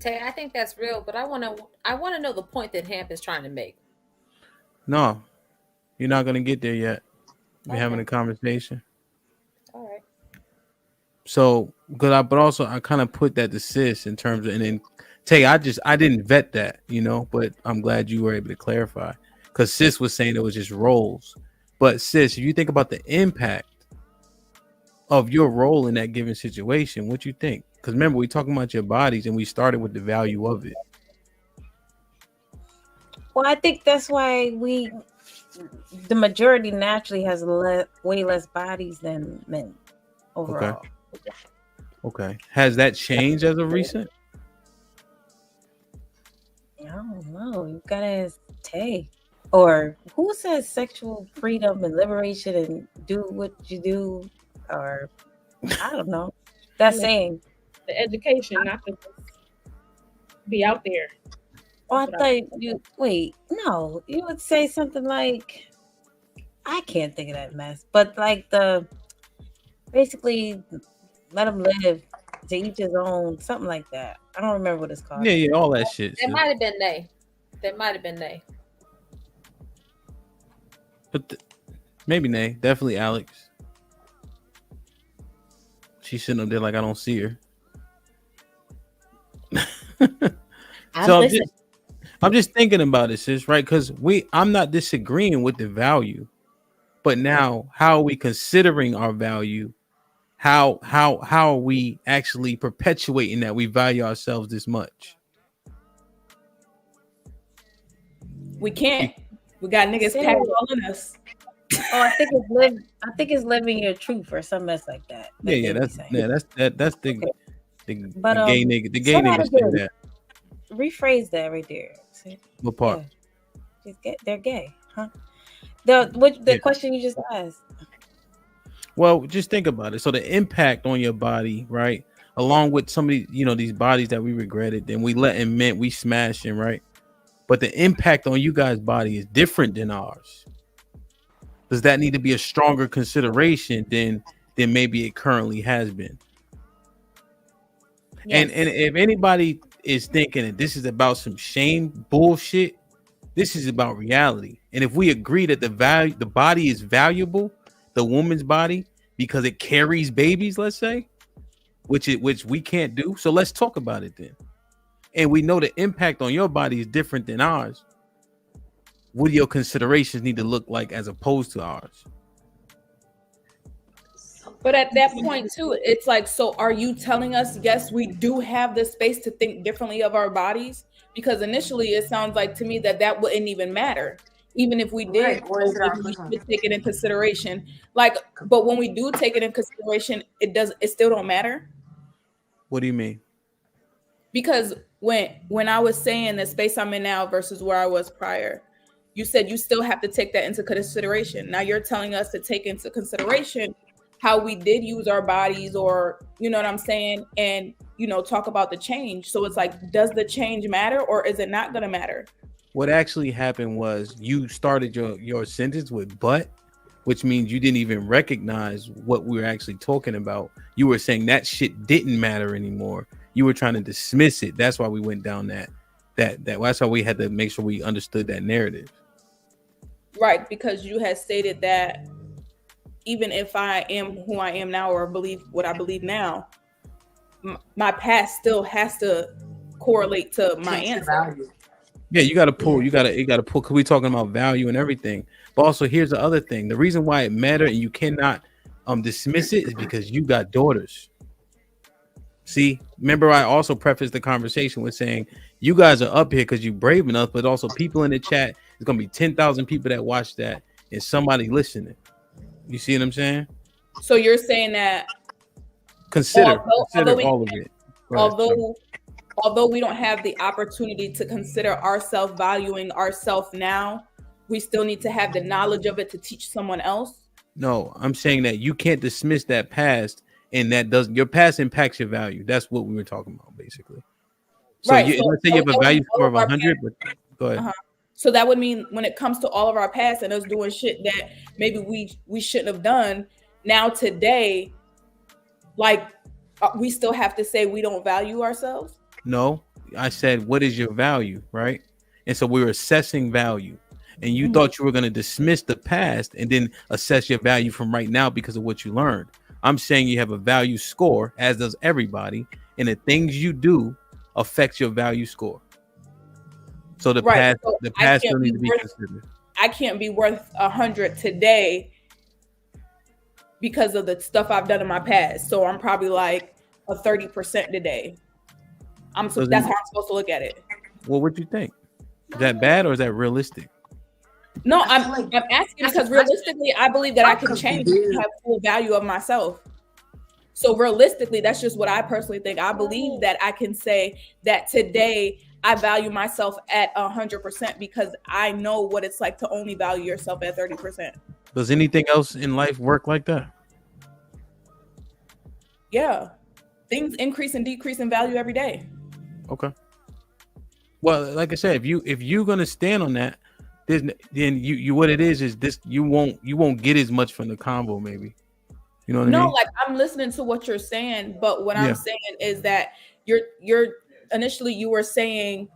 Tay, I think that's real, but I want to know the point that HAMP is trying to make. No, you're not gonna get there yet. We're having a conversation. All right. So, but also I kind of put that to sis in terms of, and then Tay, I didn't vet that, you know, but I'm glad you were able to clarify because sis was saying it was just roles. But sis, if you think about the impact of your role in that given situation, what you think? Because remember, we talking about your bodies and we started with the value of it. Well, I think that's why the majority naturally has way less bodies than men overall. Okay. Has that changed as of recent? I don't know. You gotta Tay. Or who says sexual freedom and liberation and do what you do? Or I don't know. That's saying the education, not to be out there. Oh, I thought you no, you would say something like I can't think of that mess, but like basically let them live to each his own, something like that. I don't remember what it's called. Yeah, all that shit. That might have been they. That might have been they. But maybe Nay, definitely Alex. She's sitting up there like I don't see her. So I'm just thinking about it, sis, right? Because I'm not disagreeing with the value, but now how are we considering our value? How are we actually perpetuating that we value ourselves this much? We can't. We got niggas calling us. Oh, I think it's living your truth or some mess like that. That's the gay nigga. The gay nigga said that. Rephrase that right there. See? What part? Yeah. They're gay, huh? The question you just asked. Well, just think about it. So the impact on your body, right? Along with some of these, these bodies that we regretted, then we letting men, we smashing, right? But the impact on you guys' body is different than ours. Does that need to be a stronger consideration than maybe it currently has been? Yes. And if anybody is thinking that this is about some shame bullshit, this is about reality. And if we agree that the body is valuable, the woman's body, because it carries babies, let's say, which we can't do. So let's talk about it then. And we know the impact on your body is different than ours. What do your considerations need to look like as opposed to ours? But at that point too, it's like, so are you telling us, yes, we do have the space to think differently of our bodies? Because initially it sounds like to me that that wouldn't even matter. Even if we did, Right. Or is it our maybe we personal? should take it in consideration. Like, but when we do take it in consideration, it still don't matter. What do you mean? Because when I was saying the space I'm in now versus where I was prior, you said you still have to take that into consideration. Now you're telling us to take into consideration how we did use our bodies, or you know what I'm saying, and talk about the change. So it's like, does the change matter or is it not going to matter? What actually happened was you started your sentence with "but," which means you didn't even recognize what we were actually talking about. You were saying that shit didn't matter anymore. You were trying to dismiss it. That's why we went down that. That's why we had to make sure we understood that narrative. Right, because you had stated that even if I am who I am now, or believe what I believe now, my past still has to correlate to my answer. Yeah, you got to pull. You got to pull. Cause we talking about value and everything. But also, here's the other thing. The reason why it mattered and you cannot dismiss it is because you got daughters. See, remember, I also prefaced the conversation with saying you guys are up here because you're brave enough, but also people in the chat. There's gonna be 10,000 people that watch that, and somebody listening. You see what I'm saying? So you're saying that Consider although all of it. Right. Although we don't have the opportunity to consider ourselves, valuing ourselves now, we still need to have the knowledge of it to teach someone else. No, I'm saying that you can't dismiss that past, and that doesn't, your past impacts your value. That's what we were talking about, basically. So Right. let's say you have a value score of 100, but go ahead. Uh-huh. So that would mean when it comes to all of our past and us doing shit that maybe we shouldn't have done, now today, like we still have to say we don't value ourselves. No, I said, what is your value, right? And so we were assessing value, and you thought you were going to dismiss the past and then assess your value from right now because of what you learned. I'm saying you have a value score, as does everybody, and the things you do affect your value score. So the past still needs to be considered. I can't be worth 100 today because of the stuff I've done in my past. So I'm probably like a 30% today. That's how I'm supposed to look at it. Well, what do you think? Is that bad or is that realistic? No, I'm asking because realistically, I believe that I can change and have full value of myself. So realistically, that's just what I personally think. I believe that I can say that today I value myself at 100% because I know what it's like to only value yourself at 30%. Does anything else in life work like that? Yeah. Things increase and decrease in value every day. Okay. Well, like I said, if you're gonna stand on that, then you what it is this you won't get as much from the convo, maybe. You know what I mean? No, like I'm listening to what you're saying, but what I'm saying is that you're initially you were saying,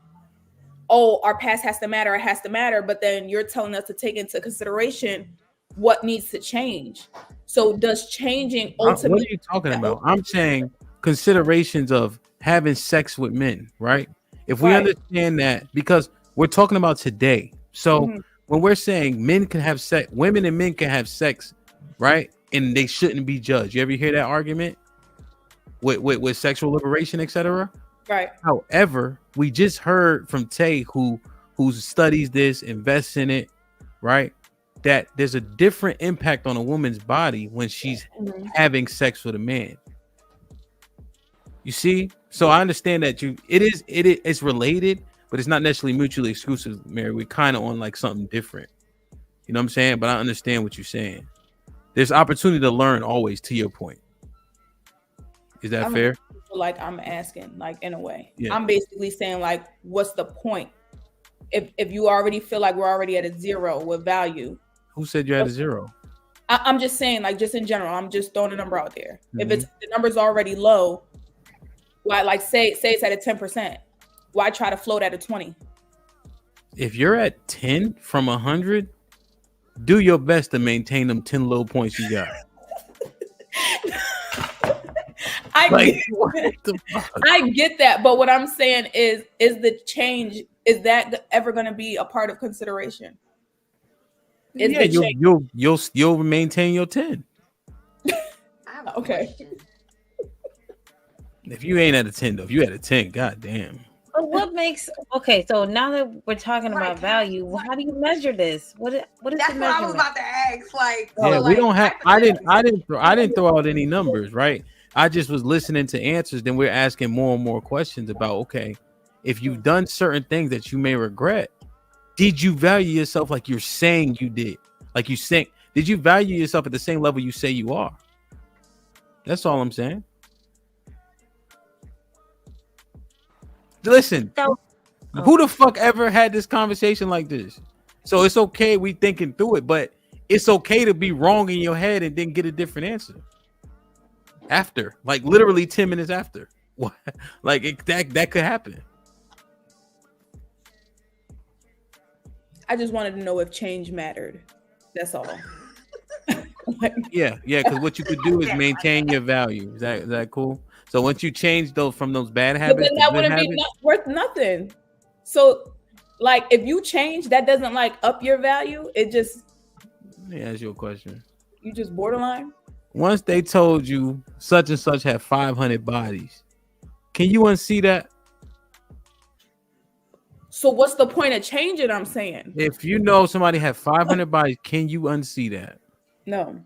oh, our past has to matter, it has to matter, but then you're telling us to take into consideration what needs to change. So does changing ultimately? What are you talking about? I'm saying considerations of having sex with men, right? If we understand that, because we're talking about today. So when we're saying men can have sex, women and men can have sex, right? And they shouldn't be judged. You ever hear that argument with sexual liberation, etc.? Right. However, we just heard from Tay, who studies this, invests in it, right? That there's a different impact on a woman's body when she's having sex with a man. You see? So I understand that it's related, but it's not necessarily mutually exclusive, Mary. We're kind of on like something different. You know what I'm saying? But I understand what you're saying. There's opportunity to learn always, to your point. Is that fair? Like I'm asking, like in a way. Yeah. I'm basically saying, like, what's the point? If you already feel like we're already at a zero with value. Who said you're at a zero? I'm just saying, like, just in general, I'm just throwing a number out there. If it's the number's already low, why, like, say it's at a 10%, why try to float at a 20? If you're at 10 from 100, do your best to maintain them 10 low points you got. I get that, but what I'm saying is the change, is that ever going to be a part of consideration? You'll maintain your 10. I Okay. If you ain't at a 10 though, if you at a 10, goddamn. But what makes okay? So now that we're talking about value, how do you measure this? What is That's the what I was measurement? about to ask. Like, Yeah, so we like don't have. I didn't throw out any numbers, right? I just was listening to answers. Then we're asking more and more questions about okay, if you've done certain things that you may regret, did you value yourself like you're saying you did? Like you saying, did you value yourself at the same level you say you are? That's all I'm saying. Listen, who the fuck ever had this conversation like this? So it's okay we thinking through it, but it's okay to be wrong in your head and then get a different answer after, like literally 10 minutes after. Like that could happen. I just wanted to know if change mattered. That's all. Yeah, because what you could do is maintain your value. Is that cool? So once you change those from those bad But habits, then that wouldn't be worth nothing. So, like, if you change, that doesn't like up your value. It just. Let me ask you a question. You just borderline. Once they told you such and such have 500 bodies, can you unsee that? So what's the point of changing? I'm saying. If you know somebody have 500 bodies, can you unsee that? No.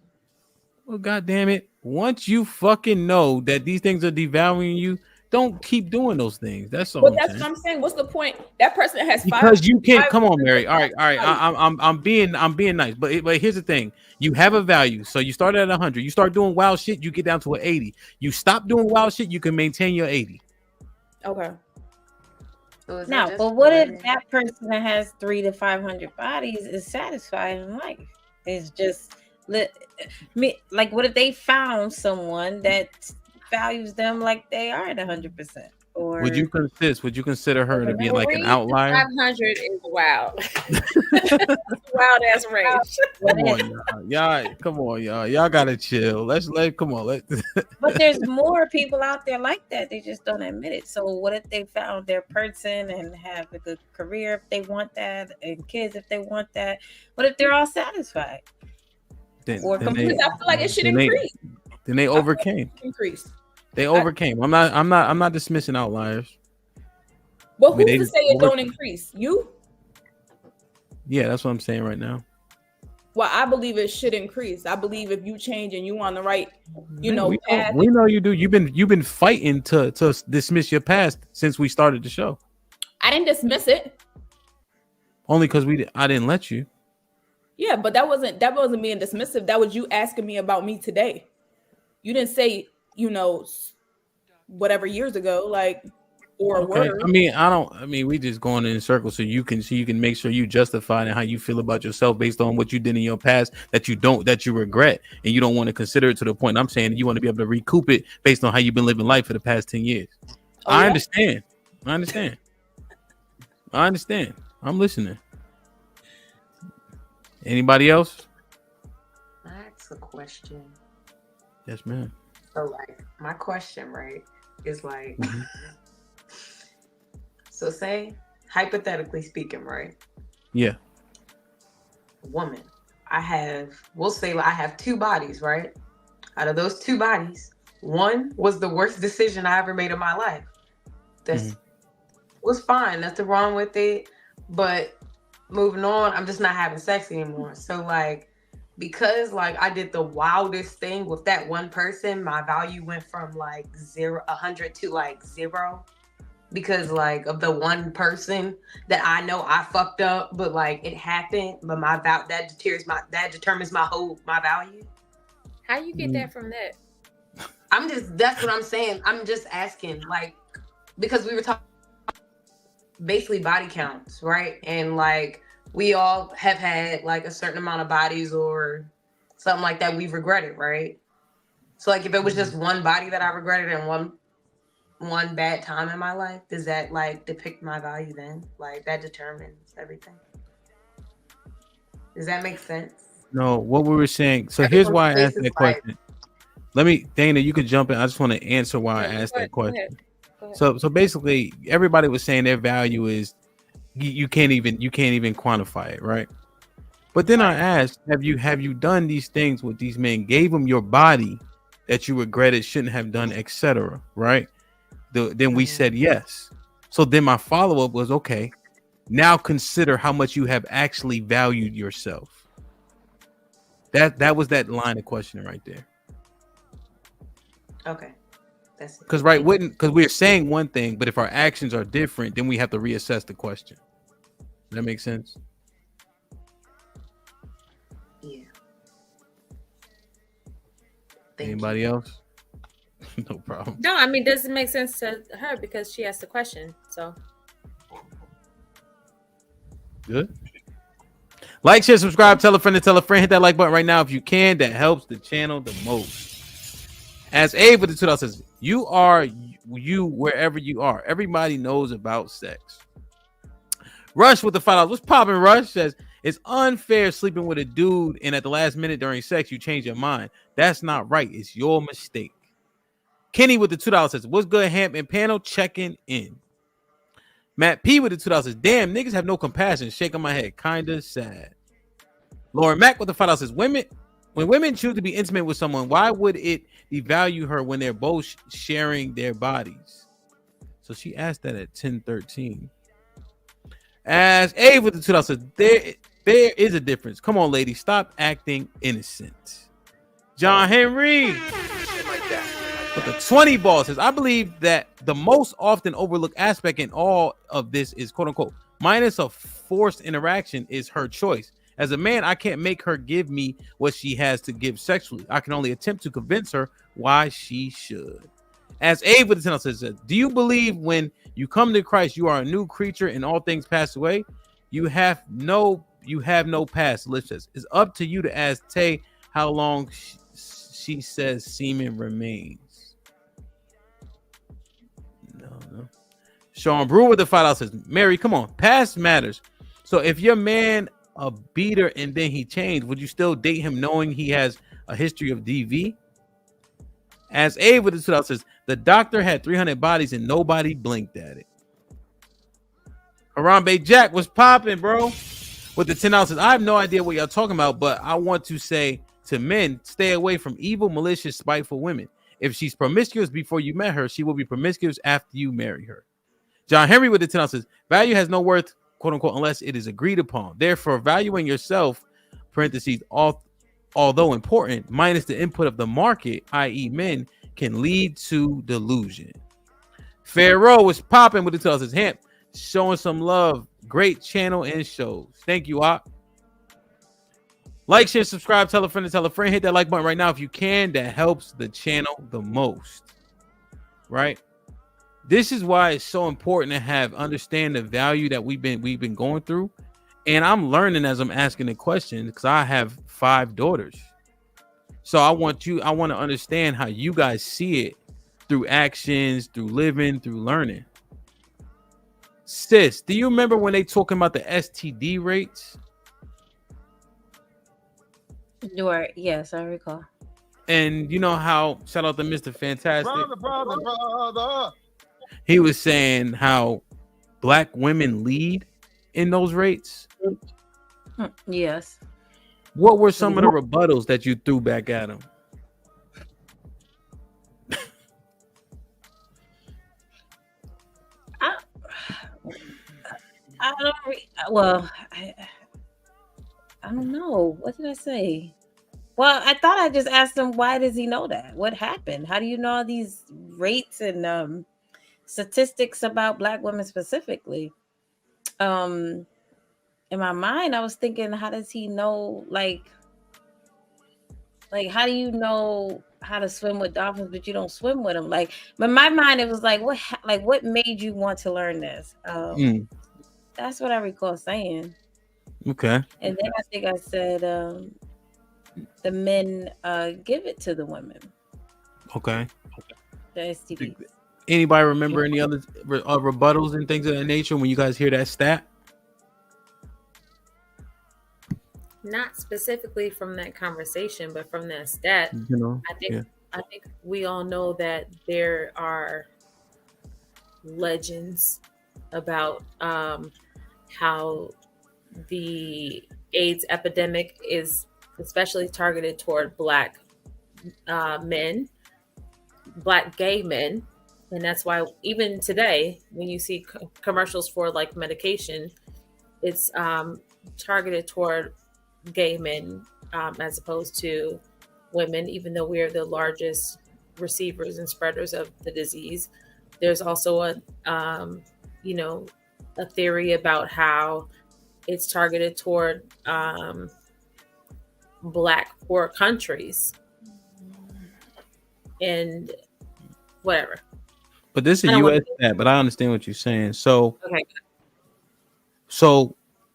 Well, God damn it. Once you fucking know that these things are devaluing you, don't keep doing those things. That's all. But that's what I'm saying. What's the point? That person has because you can't. Come on, Mary. All right. I'm being nice, but here's the thing. You have a value, so you start at 100. You start doing wild shit, you get down to an 80. You stop doing wild shit, you can maintain your 80. Okay. Now, but what if that person that has 300 to 500 bodies is satisfied in life? It's just like, what if they found someone that values them like they are at 100%? Or would you consider her to be like an outlier? 500 is wild. Wild ass range. Come on, y'all. Y'all gotta chill. Come on. But there's more people out there like that. They just don't admit it. So what if they found their person and have a good career if they want that, and kids if they want that? What if they're all satisfied? Or completely? I feel like it should increase. Then they overcame. Increase. They overcame. I'm not dismissing outliers. Well, who's to say it don't increase? You? Yeah, that's what I'm saying right now. Well, I believe it should increase. I believe if you change and you on the right, path. We know you do. You've been fighting to dismiss your past since we started the show. I didn't dismiss it. Only because I didn't let you. Yeah, but that wasn't being dismissive. That was you asking me about me today. You didn't say, whatever years ago, like, or a word. We just going in circles so you can make sure you justify how you feel about yourself based on what you did in your past that you regret, and you don't want to consider it to the point I'm saying you want to be able to recoup it based on how you've been living life for the past 10 years. I understand. I'm listening. Anybody else? That's a question. Yes, ma'am. So, like, my question, right, is like, mm-hmm. So say, hypothetically speaking, right? Yeah. Woman, we'll say I have 2 bodies, right? Out of those 2 bodies, one was the worst decision I ever made in my life. That was fine. Nothing wrong with it. But moving on, I'm just not having sex anymore. So, like, because like I did the wildest thing with that one person, my value went from like 100 to like 0 because like of the one person that I know I fucked up, but like it happened, but that determines my value. How you get that from that? That's what I'm saying. I'm just asking, like, because we were talking basically body counts, right? And like we all have had like a certain amount of bodies or something like that we've regretted, right? So like if it was just one body that I regretted and one bad time in my life, does that like depict my value then? Like that determines everything. Does that make sense? No, what we were saying. So here's why I asked that question. Dana, you could jump in. I just want to answer why I asked that question. Go ahead. So basically everybody was saying their value is you can't even quantify it, right? But then I asked, have you done these things with these men, gave them your body that you regretted, shouldn't have done, etc. Right? Then we said yes. So then my follow-up was, okay, now consider how much you have actually valued yourself. That was that line of questioning right there. Okay. That's Because we're saying one thing, but if our actions are different, then we have to reassess the question. Does that make sense? Yeah. Anybody else? No problem. No, I mean, does it make sense to her because she asked the question? So Good. Like, share, subscribe, tell a friend to tell a friend. Hit that like button right now if you can. That helps the channel the most. As Abe with the $2 says, you are you wherever you are. Everybody knows about sex. Rush with the $5. What's popping? Rush says, it's unfair sleeping with a dude and at the last minute during sex you change your mind. That's not right. It's your mistake. Kenny with the $2 says, what's good, Hamp and panel? Checking in. Matt P with the $2 says, damn, niggas have no compassion. Shaking my head. Kinda sad. Lauren Mack with the $5 says, when women choose to be intimate with someone, why would it devalue her when they're both sharing their bodies? So she asked that at 10:13. As A with the $2 says, there is a difference. Come on, ladies, stop acting innocent. John Henry with the 20 ball says, I believe that the most often overlooked aspect in all of this is, quote unquote, minus a forced interaction is her choice. As a man, I can't make her give me what she has to give sexually. I can only attempt to convince her why she should. As Abe with the 10 says, do you believe when you come to Christ, you are a new creature and all things pass away? You have no past. Liz says, it's up to you to ask Tay how long she says semen remains. No. Sean Brewer with the $5 says, Mary, come on, past matters. So if your man a beater and then he changed, would you still date him knowing he has a history of DV? As Abe with the $2 says, the doctor had 300 bodies and nobody blinked at it. Harambe Jack was popping, bro. With the $10 says, I have no idea what y'all talking about, but I want to say to men, stay away from evil, malicious, spiteful women. If she's promiscuous before you met her, she will be promiscuous after you marry her. John Henry with the $10 says, value has no worth, quote unquote, unless it is agreed upon. Therefore, valuing yourself, parentheses, although important, minus the input of the market, i.e. men, can lead to delusion. Pharaoh was popping with the $2 says, Hamp, showing some love. Great channel and shows. Thank you, Op. Like, share, subscribe, tell a friend to tell a friend. Hit that like button right now if you can. That helps the channel the most. Right? This is why it's so important to understand the value that we've been going through. And I'm learning as I'm asking the question because I have 5 daughters. So I want to understand how you guys see it through actions, through living, through learning. Sis, do you remember when they talking about the STD rates? Yes, I recall. And you know how, shout out to Mr. Fantastic. Brother. He was saying how black women lead in those rates. Yes. What were some of the rebuttals that you threw back at him? I don't know. What did I say? Well, I thought I just asked him, why does he know that? What happened? How do you know all these rates and statistics about black women specifically? In my mind, I was thinking, how does he know, like how do you know how to swim with dolphins, but you don't swim with them? But in my mind, it was like, what made you want to learn this? That's what I recall saying. Okay. And then I think I said, the men give it to the women. Okay. The STDs. Anybody remember any other rebuttals and things of that nature when you guys hear that stat? not specifically from that conversation, but from that stat. I think we all know that there are legends about how the AIDS epidemic is especially targeted toward Black men, Black gay men, and that's why even today when you see commercials for like medication, it's targeted toward gay men as opposed to women, even though we are the largest receivers and spreaders of the disease. There's also a a theory about how it's targeted toward Black poor countries and whatever. But this is U.S. stat, but I understand what you're saying. So, okay.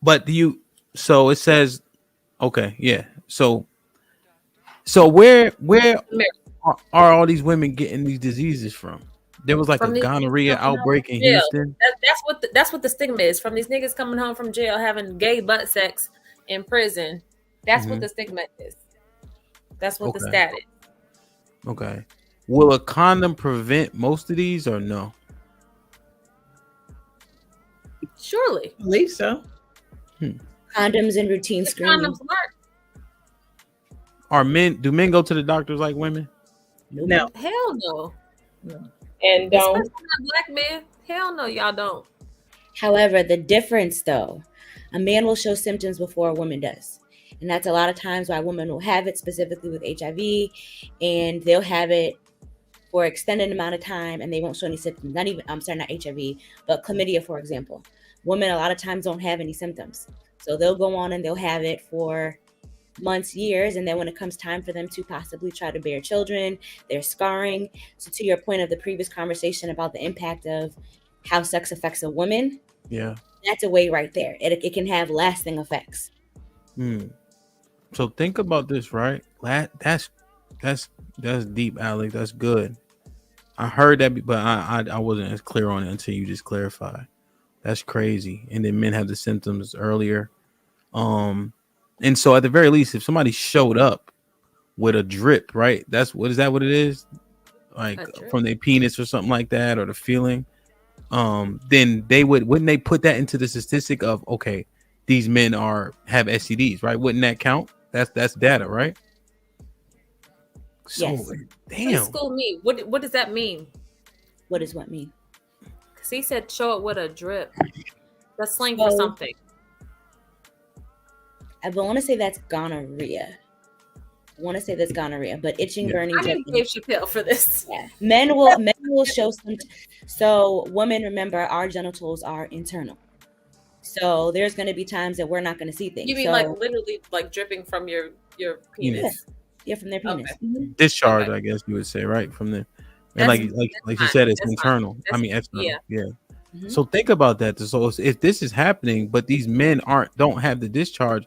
But do you? So it says, okay, yeah. So where are all these women getting these diseases from? There was like a gonorrhea outbreak in Houston. That's what the stigma is, from these niggas coming home from jail having gay butt sex in prison. That's what the stigma is. That's what the stat is. Okay. Will a condom prevent most of these or no? Surely. I believe so. Condoms and routine screening. Condoms work. Do men go to the doctors like women? No. Hell no. And don't. Especially not Black men. Hell no, y'all don't. However, the difference though, a man will show symptoms before a woman does. And that's a lot of times why women will have it, specifically with HIV, and they'll have it for an extended amount of time and they won't show any symptoms. Not HIV, but chlamydia, for example. Women a lot of times don't have any symptoms. So they'll go on and they'll have it for months, years, and then when it comes time for them to possibly try to bear children, they're scarring. So to your point of the previous conversation about the impact of how sex affects a woman, yeah, that's a way right there. It can have lasting effects. So think about this, right? That's deep, Alex. That's good. I heard that, but I wasn't as clear on it until you just clarified. That's crazy. And then men have the symptoms earlier. And so at the very least, if somebody showed up with a drip, right? What it is? Like from their penis or something like that, or the feeling, then wouldn't they put that into the statistic of, okay, these men have STDs, right? Wouldn't that count? That's data, right? So, yes. Damn. Please school me. What does that mean? What does what mean? Because he said show it with a drip. That's slang for something. I want to say that's gonorrhea. But itching, burning. I need Dave Chappelle for this. Yeah. Men will show some. So women, remember, our genitals are internal. So there's going to be times that we're not going to see things. You mean like literally like dripping from your penis? Yeah, from their penis. Okay. Discharge, I guess you would say, right? From the and like you said, it's internal. External. Yeah. Mm-hmm. So think about that. So if this is happening, but these men don't have the discharge,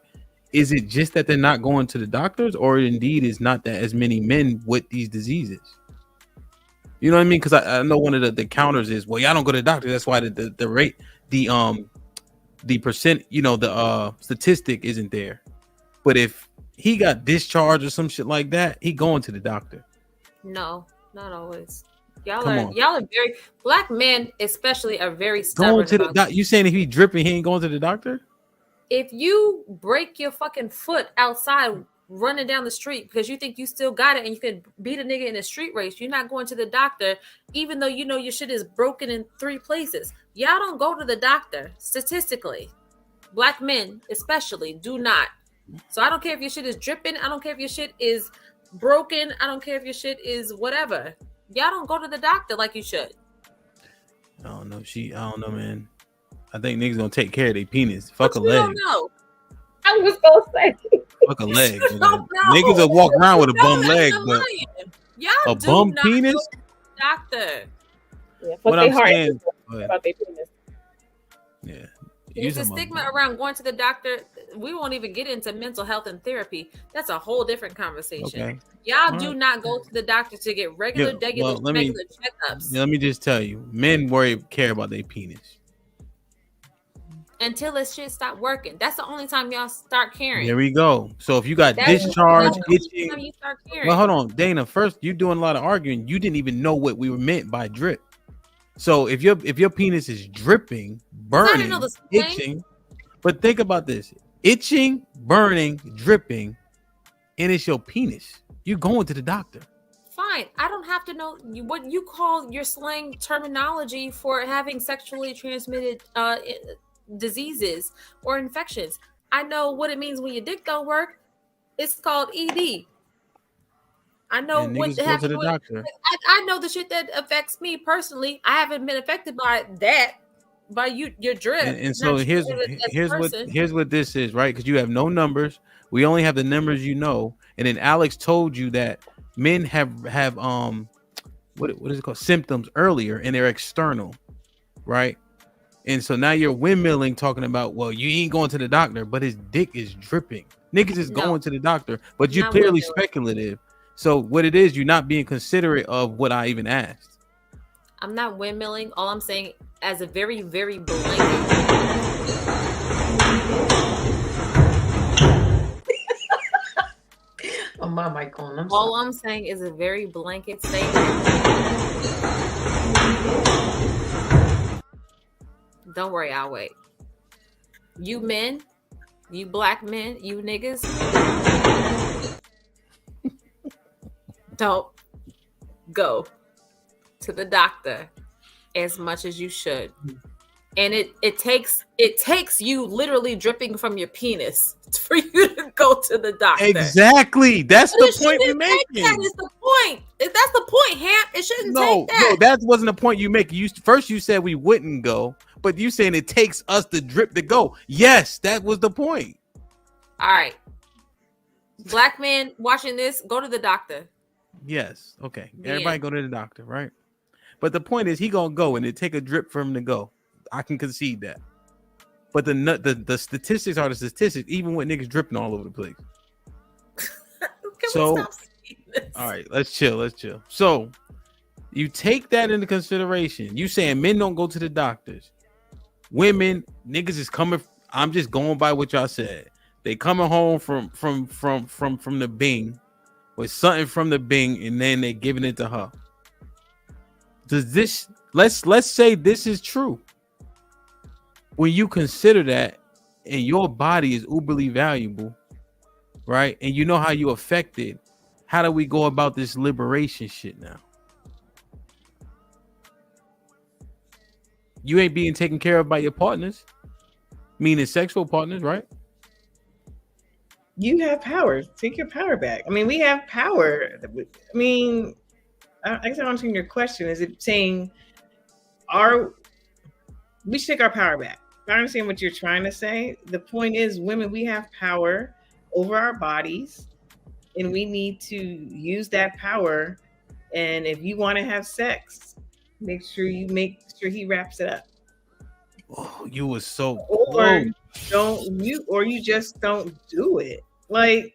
is it just that they're not going to the doctors, or indeed is not that as many men with these diseases? You know what I mean? Because I know one of the counters is, well, y'all don't go to the doctor. That's why the rate, the percent, the statistic isn't there. But if he got discharged or some shit like that, he going to the doctor. No, not always. Y'all are very Black men, especially, are very stubborn. Going to the doctor. You saying if he dripping, he ain't going to the doctor? If you break your fucking foot outside running down the street because you think you still got it and you can beat a nigga in a street race, you're not going to the doctor, even though you know your shit is broken in 3 places. Y'all don't go to the doctor statistically. Black men, especially, do not. So I don't care if your shit is dripping. I don't care if your shit is broken. I don't care if your shit is whatever. Y'all don't go to the doctor like you should. I don't know, man. I think niggas gonna take care of their penis. Fuck a leg. Don't know. I was gonna say. Fuck a leg. Niggas will walk around with a bum leg, but y'all a bum penis. Doctor. Yeah, what I'm saying about their penis. Yeah. There's a stigma around going to the doctor. We won't even get into mental health and therapy. That's a whole different conversation. Okay. Y'all do not go to the doctor to get regular checkups. Let me just tell you, men care about their penis. Until this shit stop working. That's the only time y'all start caring. There we go. So if you got discharge, itching. You start caring. Well, hold on, Dana. First, you're doing a lot of arguing. You didn't even know what we were meant by drip. So if your penis is dripping, burning, itching, but think about this: itching, burning, dripping, and it's your penis. You're going to the doctor. Fine. fine. I don't have to know what you call your slang terminology for having sexually transmitted diseases or infections. I know what it means when your dick don't work. It's called ED. I know And what niggas go to happened the with. doctor. I know the shit that affects me personally. I haven't been affected by that, by your drip. And so not you as a person. here's what this is, right? Because you have no numbers. We only have the numbers you know. And then Alex told you that men have what is it called, symptoms earlier, and they're external, right? And so now you're windmilling, talking about, well, you ain't going to the doctor, but his dick is dripping. Niggas is going to the doctor, but you're clearly speculative. So what it is, you're not being considerate of what I even asked. I'm not windmilling. All I'm saying, as a very, very blanket. Oh, my mic on. All I'm saying is a very blanket statement. Don't worry, I'll wait. You men, you black men, you niggas, don't go to the doctor as much as you should. And it takes you literally dripping from your penis for you to go to the doctor. Exactly. That's the point we're making. That is the point. That's the point, Hamp. It shouldn't take that. No, that wasn't the point you make. You said we wouldn't go, but you saying it takes us to drip to go. Yes, that was the point. All right. Black man watching this, go to the doctor. Yes. Okay. Everybody go to the doctor, right? But the point is, he gonna go and it take a drip for him to go. I can concede that. But the statistics are the statistics, even with niggas dripping all over the place. So, all right, let's chill. So, you take that into consideration. You saying men don't go to the doctors. Women, niggas is coming. I'm just going by what y'all said. They coming home from the Bing with something from the Bing, and then they giving it to her. Does this? Let's say this is true. When you consider that, and your body is uberly valuable, right? And you know how you affected. How do we go about this liberation shit now? You ain't being taken care of by your partners, meaning sexual partners, right? You have power. Take your power back. I mean, we have power. I mean, I guess I'm answering your question. Is it saying we should take our power back? I understand what you're trying to say. The point is, women, we have power over our bodies, and we need to use that power. And if you want to have sex, make sure he wraps it up. Oh, you was so or you just don't do it. Like,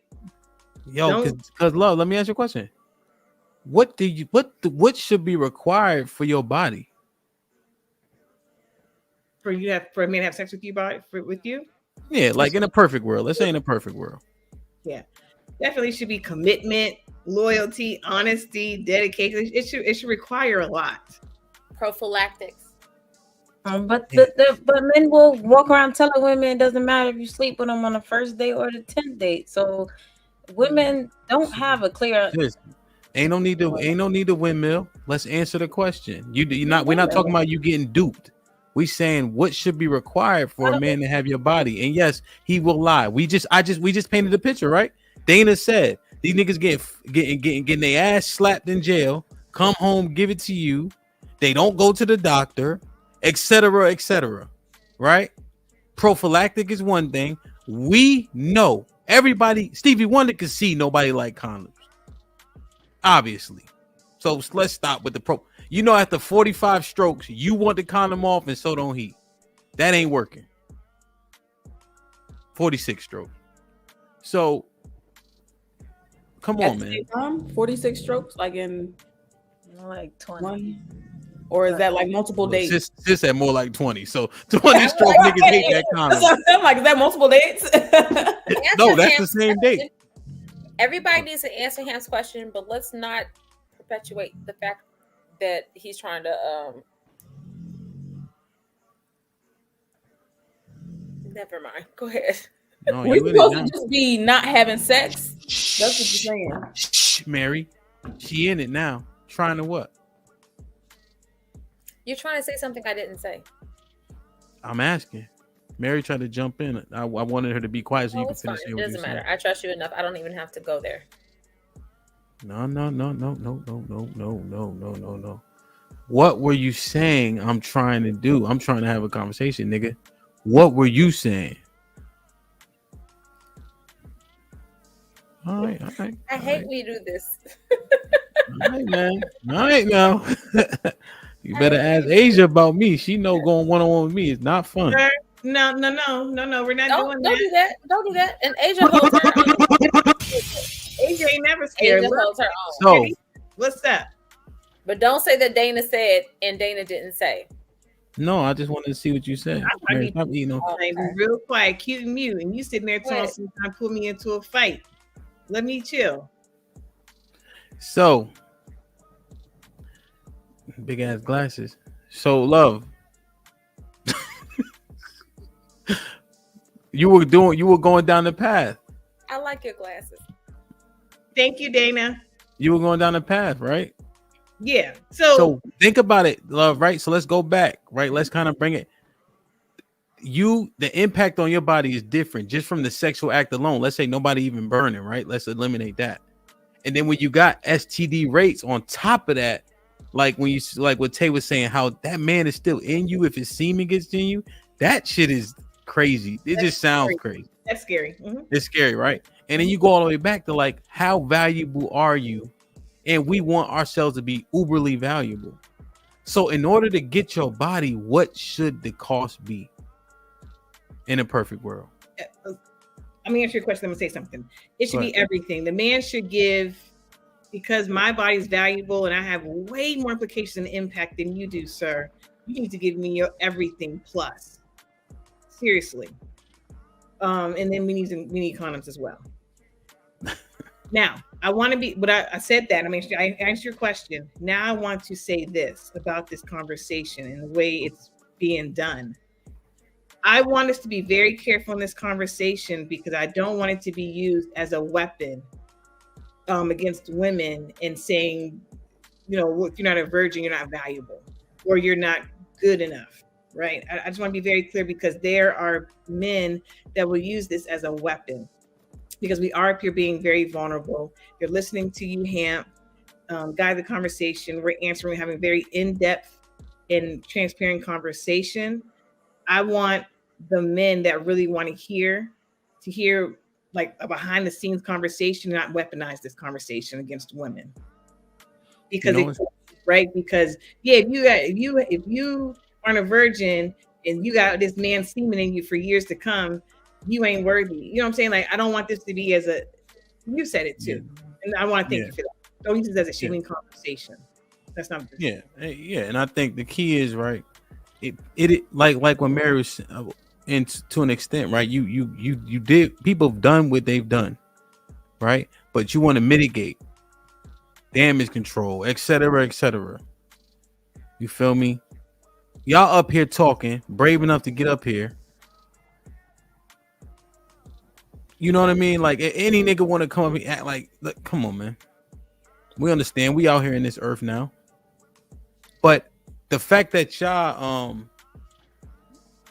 yo, because love, let me ask you a question. What should be required for your body? For me to have sex with you, with you? Yeah, like in a perfect world. Let's say in a perfect world. Yeah, definitely should be commitment, loyalty, honesty, dedication. It should require a lot. Prophylactics. But men will walk around telling women it doesn't matter if you sleep with them on the first date or the 10th date. So women don't have a clear. Ain't no need to windmill. Let's answer the question. We're not talking about you getting duped. We saying what should be required for a man to have your body. And yes, he will lie. We just painted the picture, right? Dana said these niggas getting their ass slapped in jail, come home, give it to you. They don't go to the doctor, etc., right? Prophylactic is one thing. We know everybody. Stevie Wonder could see nobody like condoms, obviously. So let's stop with the after 45 strokes, you want the condom off, and so don't he. That ain't working. 46 strokes. So come on, man. 46 strokes, like in like 20. Or is that like multiple dates? Sis had more like 20. So 20 strokes, niggas hate that condom. I'm like, is that multiple dates? No, that's the same date. Everybody needs to answer Ham's question, but let's not perpetuate the fact that he's trying to never mind. Go ahead. No, we're supposed to just be not having sex. That's what you're saying. Shh, Mary. She in it now. Trying to what? You're trying to say something I didn't say. I'm asking. Mary tried to jump in. I wanted her to be quiet so you can It's fine. finish. It doesn't matter. I trust you enough. I don't even have to go there. No. What were you saying? I'm trying to do. I'm trying to have a conversation, nigga. What were you saying? All right. I hate when you do this. All right, man. All right, now. You better ask Asia about me. She know going one-on-one with me is not fun. No. We're not doing Don't that. do that. Don't do that. And Asia holds her own. Asia ain't never scared. Asia holds her own. So, what's up? But don't say that Dana said and Dana didn't say. no, I just wanted to see what you said. Mary, stop eating on. Be real quiet, cute and mute, and you sitting there trying to put me into a fight. Let me chill. So, big ass glasses. So, love. You were going down the path. I like your glasses. Thank you, Dana. You were going down the path, right? Yeah. So think about it, love, right? So let's go back, right? Let's kind of bring it. The impact on your body is different just from the sexual act alone. Let's say nobody even burning, right? Let's eliminate that. And then when you got STD rates on top of that, like what Tay was saying, how that man is still in you if his semen gets in you, that shit is crazy. It just sounds crazy. That's scary. Mm-hmm. It's scary, right? And then you go all the way back to like, how valuable are you? And we want ourselves to be uberly valuable. So in order to get your body, what should the cost be in a perfect world? Let me answer your question. I'm gonna say something. It should be everything. The man should give, because my body is valuable and I have way more implications and impact than you do, sir. You need to give me your everything plus. Seriously. And then we need condoms as well. Now, I want to be, but I said that. I answered your question. Now I want to say this about this conversation and the way it's being done. I want us to be very careful in this conversation because I don't want it to be used as a weapon against women and saying, if you're not a virgin, you're not valuable or you're not good enough, right? I just want to be very clear because there are men that will use this as a weapon because we are up here being very vulnerable. You're listening to you, HAMP, guide the conversation. We're answering, we're having very in-depth and transparent conversation. I want the men that really want to hear like a behind the scenes conversation, not weaponize this conversation against women. Because because if you aren't a virgin and you got this man semen in you for years to come, you ain't worthy. You know what I'm saying? Like, I don't want this to be you said it too. And I want to thank you for that. Don't use this as a shaming conversation. That's not Yeah. And I think the key is, right, it like when Mary was and to an extent, right, you did, people have done what they've done, right, but you want to mitigate damage control, etc. You feel me? Y'all up here talking, brave enough to get up here, you know what I mean? Like, any nigga want to come up and act like, look, come on, man, we understand, we out here in this earth now, but the fact that y'all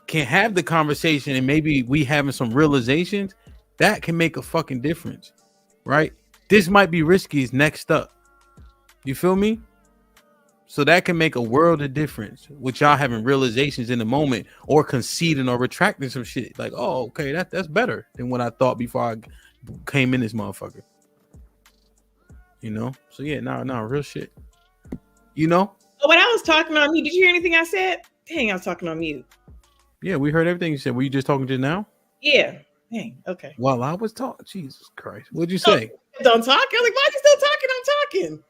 can have the conversation and maybe we having some realizations, that can make a fucking difference, right? This might be risky as next up. You feel me? So that can make a world of difference with y'all having realizations in the moment or conceding or retracting some shit. Like, oh, okay, that's better than what I thought before I came in this motherfucker. So yeah, no, real shit. When I was talking on mute, did you hear anything I said? Dang, I was talking on mute. Yeah, we heard everything you said. Were you just talking just now? Yeah. Dang, okay. While I was talking, Jesus Christ. What'd you say? Don't talk. I'm like, why are you still talking? I'm talking.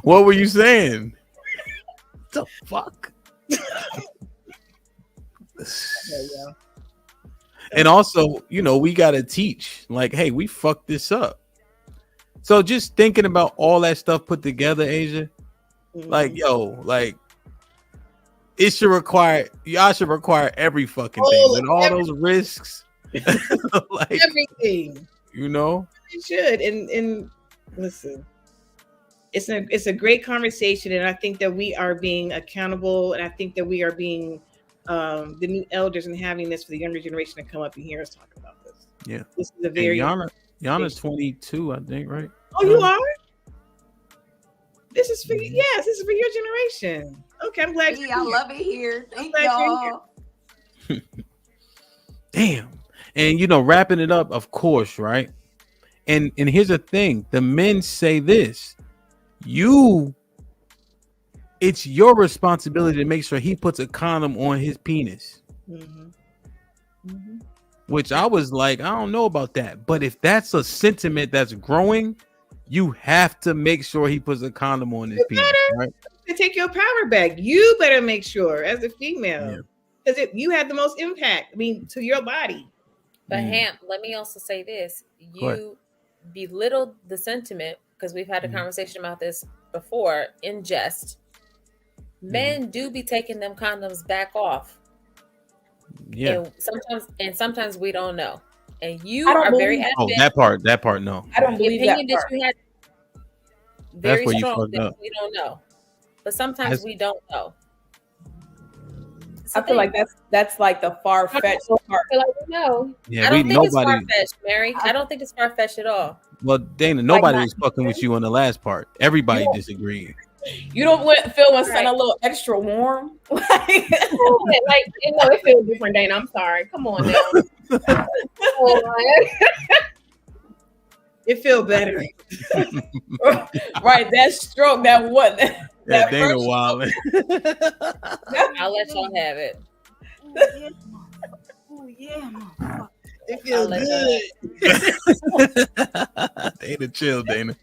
What were you saying? What the fuck? And also, we got to teach. Like, hey, we fucked this up. So just thinking about all that stuff put together, Asia, like, y'all should require every fucking thing with all those risks. Like, everything. You know, you should. And listen, it's a great conversation, and I think that we are being accountable, and I think that we are being the new elders and having this for the younger generation to come up and hear us talk about this. Yeah. This is a very Yana's 22, I think, right? Oh, you are? This is for you. Yes, this is for your generation. Okay, I'm glad. I love it here. Thank y'all. Damn. And you know, wrapping it up, of course, right? And here's the thing: the men say this. It's your responsibility to make sure he puts a condom on his penis. Which I was like, I don't know about that. But if that's a sentiment that's growing, you have to make sure he puts a condom on his penis. Right? To take your power back, you better make sure as a female, because you have the most impact. I mean, to your body. But Hamp, let me also say this: you belittled the sentiment because we've had a conversation about this before in jest. Men do be taking them condoms back off. Yeah. And sometimes we don't know. And you are very adamant. That part, no. I don't believe opinion that part. You had That's very where you strong fucked that up. we don't know. But sometimes we don't know. I feel like that's like the far-fetched part. I feel like we know. Yeah, I don't think it's far-fetched, Mary. I don't think it's far-fetched at all. Well, Dana, nobody was fucking with you on the last part. Everybody disagreed. You don't feel when something a little extra warm? Like, you know, it feels different, Dana. I'm sorry. Come on now. It feel better. Right, that stroke, that what? Yeah, Dana wildin'. I'll let y'all have it. Oh yeah. It feels good. Dana, chill, Dana.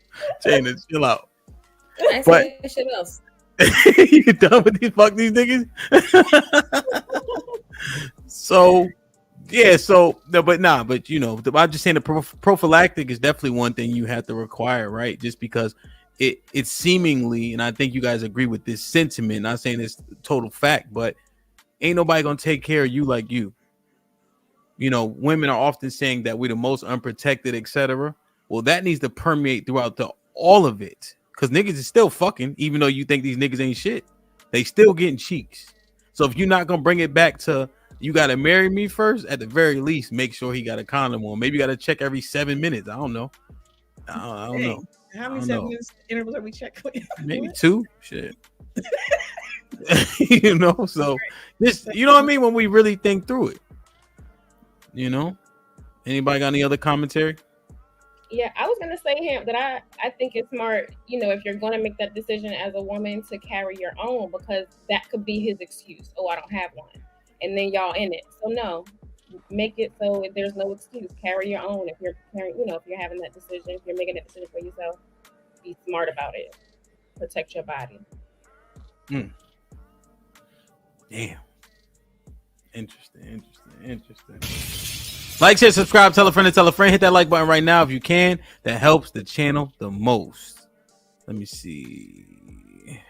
Dana, chill out. I ain't saying shit else. You done with these niggas? So but you know, I'm just saying the prophylactic is definitely one thing you have to require, right? Just because it's seemingly, and I think you guys agree with this sentiment, not saying it's total fact, but ain't nobody gonna take care of you like you. You know, women are often saying that we're the most unprotected, etc. Well, that needs to permeate throughout all of it. Because niggas is still fucking, even though you think these niggas ain't shit. They still getting cheeks. So if you're not going to bring it back to, you got to marry me first, at the very least, make sure he got a condom on. Maybe you got to check every 7 minutes. I don't know. I don't know. How many 7 minutes intervals are we checking? Maybe 2. Shit. You know, so this, you know what I mean? When we really think through it, you know, anybody got any other commentary? Yeah, I was gonna say him that I think it's smart, you know, if you're gonna make that decision as a woman to carry your own, because that could be his excuse. Oh, I don't have one, and then y'all in it. So no, make it so there's no excuse. Carry your own. If you're carrying, you know, if you're having that decision, if you're making that decision for yourself, be smart about it. Protect your body. Damn. Interesting. Like, share, subscribe, tell a friend to tell a friend. Hit that like button right now if you can. That helps the channel the most. Let me see.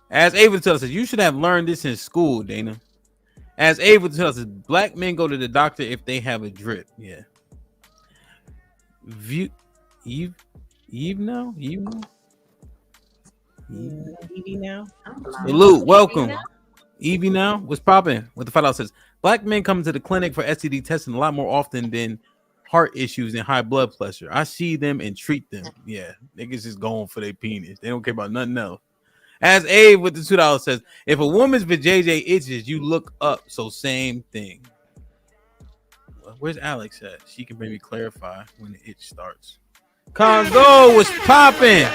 As Ava tells us, you should have learned this in school, Dana. As Ava tells us, black men go to the doctor if they have a drip. Yeah. Eve now? Salute, welcome. Evie now, what's popping? With the $5 says, black men come to the clinic for STD testing a lot more often than heart issues and high blood pressure. I see them and treat them. Yeah, niggas is going for their penis. They don't care about nothing else. As Abe with the $2 says, if a woman's vajayjay itches, you look up. So same thing. Where's Alex at? She can maybe clarify when the itch starts. Congo was popping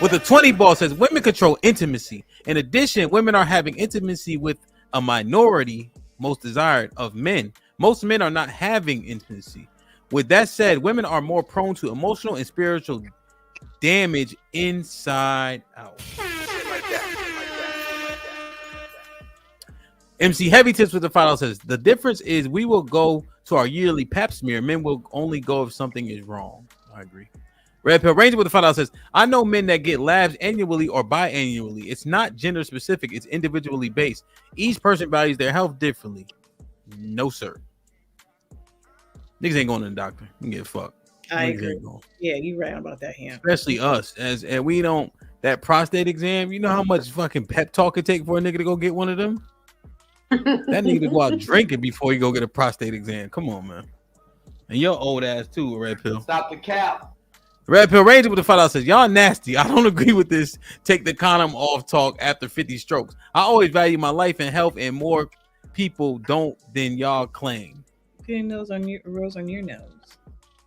with a 20 ball says women control intimacy. In addition, women are having intimacy with a minority most desired of men. Most men are not having intimacy. With that said, women are more prone to emotional and spiritual damage inside out. MC Heavy Tips with the $5 says the difference is we will go to our yearly pap smear. Men will only go if something is wrong. I agree. Red Pill Ranger with the $5 says, I know men that get labs annually or biannually. It's not gender specific. It's individually based. Each person values their health differently. No, sir. Niggas ain't going to the doctor. You can get fucked. I agree. Yeah, you're right about that, Ham. Especially us, and we don't that prostate exam. You know how much fucking pep talk it take for a nigga to go get one of them? That nigga to go out drinking before he go get a prostate exam. Come on, man. And your old ass too, Red Pill. Stop the cap. Red Pill Ranger with the $5 says, y'all nasty. I don't agree with this. Take the condom off talk after 50 strokes. I always value my life and health, and more people don't than y'all claim. Getting those on your rose on your nose.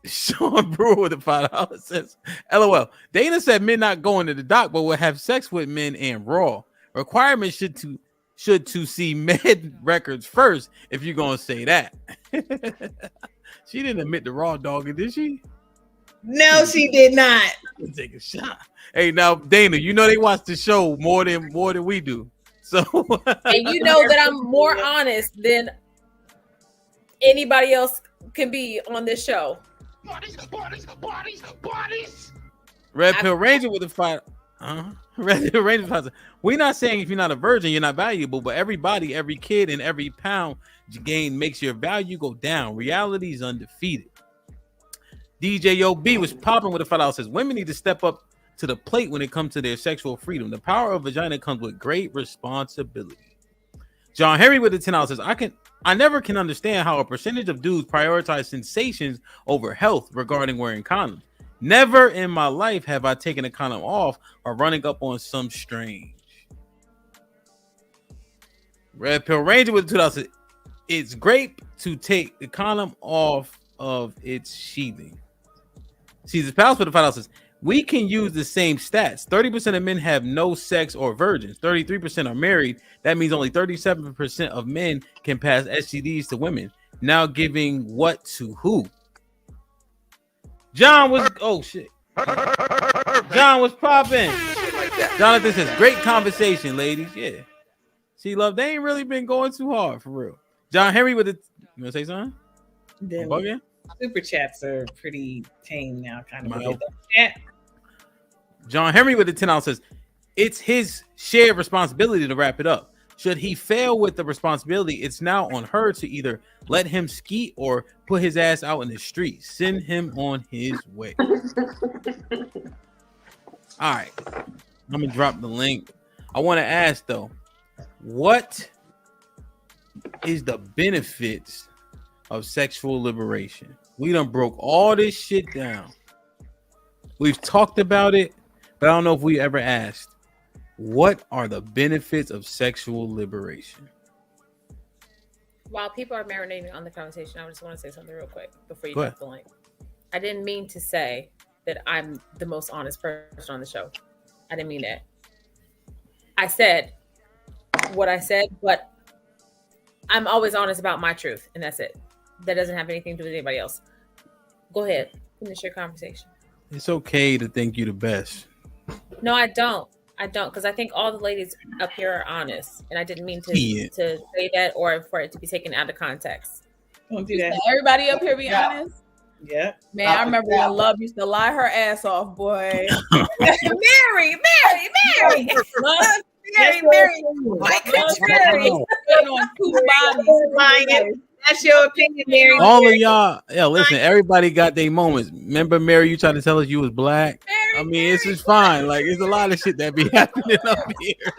Sean Brewer with the $5 says, LOL. Dana said men not going to the doc, but will have sex with men and raw. Requirements should to see med records first if you're gonna say that. She didn't admit the raw doggy, did she? No, she did not. Take a shot. Hey, now Dana, you know they watch the show more than we do. So and you know that I'm more honest than anybody else can be on this show. Bodies. Red Pill Ranger with the $5. Red Pill Ranger with the $5. We're not saying if you're not a virgin, you're not valuable, but everybody, every kid, and every pound you gain makes your value go down. Reality is undefeated. DJ OB was popping with a $5. Says women need to step up to the plate when it comes to their sexual freedom. The power of vagina comes with great responsibility. John Henry with the $10 says I never can understand how a percentage of dudes prioritize sensations over health regarding wearing condoms. Never in my life have I taken a condom off or running up on some strange. Red Pill Ranger with the $2 says it's great to take the condom off of its sheathing. Caesar's Palace for the $5 says we can use the same stats. 30% of men have no sex or virgins. 33% are married. That means only 37% of men can pass STDs to women. Now giving what to who? John was John was popping. Jonathan says great conversation, ladies. Yeah. See, love, they ain't really been going too hard for real. John Henry with the you wanna say something? Super chats are pretty tame now, kind of. John Henry with the $10 says it's his shared responsibility to wrap it up. Should he fail with the responsibility, it's now on her to either let him ski or put his ass out in the street. Send him on his way. All right. I'm gonna drop the link. I want to ask though, what is the benefits of sexual liberation? We done broke all this shit down. We've talked about it, but I don't know if we ever asked, what are the benefits of sexual liberation? While people are marinating on the conversation, I just want to say something real quick before you Go drop ahead. the link. I didn't mean to say that I'm the most honest person on the show. I didn't mean that. I said what I said, but I'm always honest about my truth, and that's it. That doesn't have anything to do with anybody else. Go ahead. Finish your conversation. It's okay to think you the best. No, I don't. Because I think all the ladies up here are honest, and I didn't mean to say that or for it to be taken out of context. Don't do that. Everybody up here be honest. Yeah. Man, I remember when Love used to lie her ass off, boy. Mary. That's your opinion, Mary. All of y'all, listen, everybody got their moments. Remember, Mary, you tried to tell us you was black? I mean, it's just fine. Like, it's a lot of shit that be happening up here.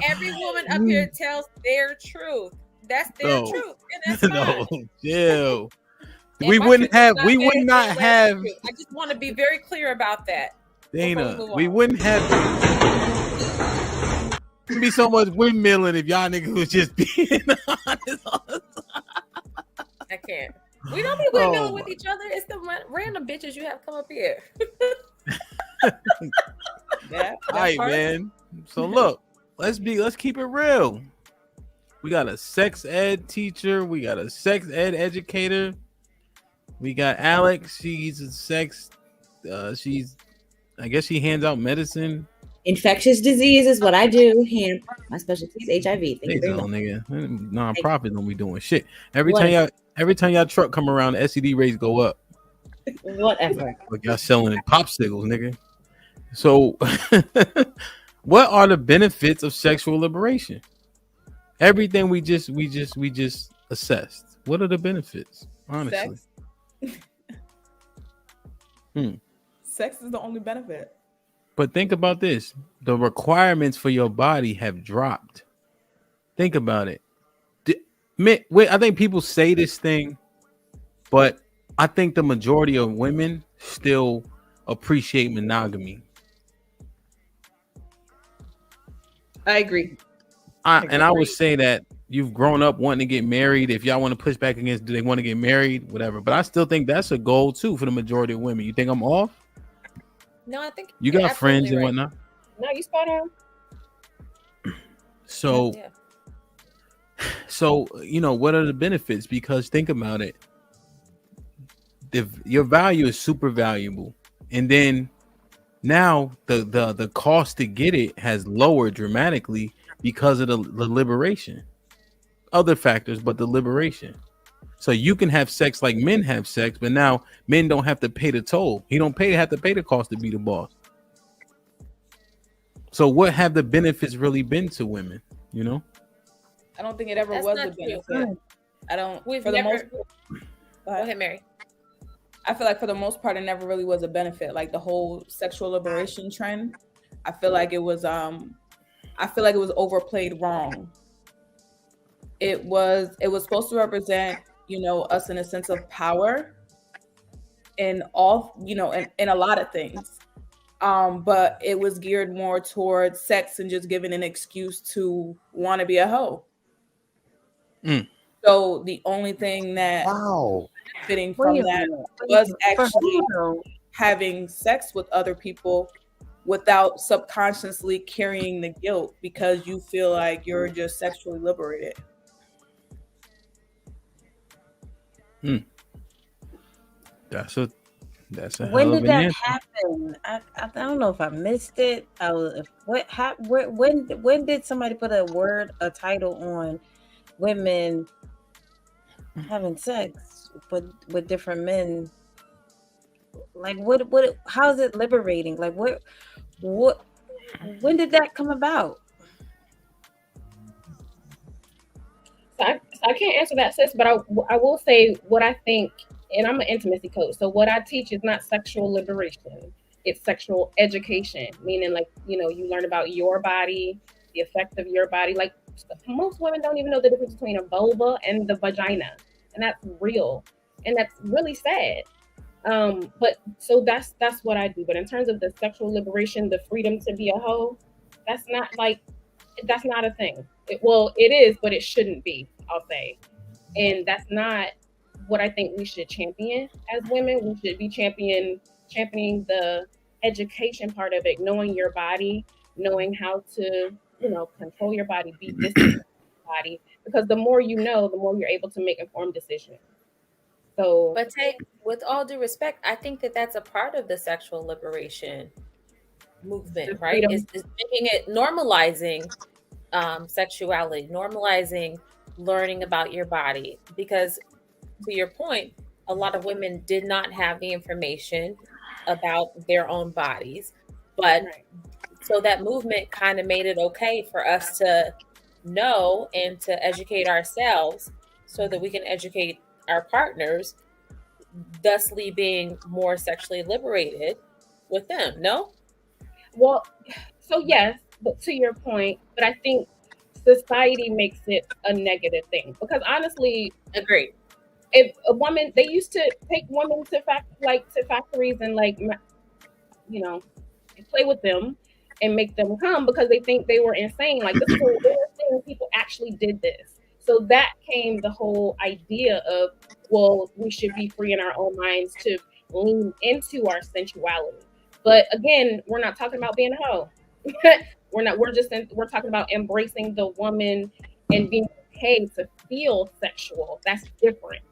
Every woman up here tells their truth. That's their truth, and that's fine. Chill. We would not have. I just want to be very clear about that. Dana, we wouldn't have be so much windmilling if y'all niggas was just being honest all the time. I can't. We don't be windmilling with each other. It's the random bitches you have come up here. All right, man. So look, let's keep it real. We got a sex ed teacher. We got a sex ed educator. We got Alex. She's a sex. I guess she hands out medicine. Infectious disease is what I do. HAMP. My specialty is HIV. Thank you very much. Nigga. Non-profit don't be doing shit. Every time y'all truck come around, the STD rates go up. Whatever. Like y'all selling popsicles, nigga. So, what are the benefits of sexual liberation? Everything we just assessed. What are the benefits? Honestly. Sex. Hmm. Sex is the only benefit. But think about this. The requirements for your body have dropped. Think about it. I think people say this thing, but I think the majority of women still appreciate monogamy. I agree. And I would say that you've grown up wanting to get married. If y'all want to push back against, do they want to get married? Whatever. But I still think that's a goal too for the majority of women. You think I'm off? No, I think You you're got friends and absolutely right. whatnot. No, you spot on. So, Yeah. so what are the benefits? Because think about it. Your value is super valuable, and then now the cost to get it has lowered dramatically because of the liberation. Other factors, but the liberation. So you can have sex like men have sex, but now men don't have to pay the toll. He don't have to pay the cost to be the boss. So what have the benefits really been to women? I don't think it ever That's was not a true. benefit. I don't. We've for the never. most. Go ahead, Mary. I feel like for the most part, it never really was a benefit. Like the whole sexual liberation trend, I feel like it was. I feel like it was overplayed wrong. It was supposed to represent, us in a sense of power, in all, in a lot of things. But it was geared more towards sex and just giving an excuse to want to be a hoe. Mm. So the only thing that benefiting from Wait a that minute. was For actually who? having sex with other people without subconsciously carrying the guilt because you feel like you're just sexually liberated. That's a When hell of did an that answer. happen? I don't know if I missed it. When did somebody put a title on women having sex with different men? Like how is it liberating? Like what when did that come about? So I can't answer that, sis, but I will say what I think, and I'm an intimacy coach. So what I teach is not sexual liberation. It's sexual education, meaning you learn about your body, the effect of your body. Like most women don't even know the difference between a vulva and the vagina. And that's real. And that's really sad. But so that's what I do. But in terms of the sexual liberation, the freedom to be a hoe, that's not a thing. It is, but it shouldn't be, I'll say. And that's not what I think we should champion as women. We should be championing the education part of it, knowing your body, knowing how to, control your body, be disciplined with your body. Because the more you know, the more you're able to make informed decisions. So, But with all due respect, I think that that's a part of the sexual liberation movement, right? Is making it normalizing sexuality, normalizing learning about your body. Because to your point, a lot of women did not have the information about their own bodies. But so that movement kind of made it okay for us to know and to educate ourselves so that we can educate our partners, thusly being more sexually liberated with them. No? well, so yes, but to your point, but I think society makes it a negative thing because honestly, Agreed. if a woman, they used to take women to factories and play with them and make them come because they think they were insane. Like this is a real thing. People actually did this. So that came the whole idea of, well, we should be free in our own minds to lean into our sensuality. But again, we're not talking about being a hoe. We're talking about embracing the woman and being okay to feel sexual. That's different.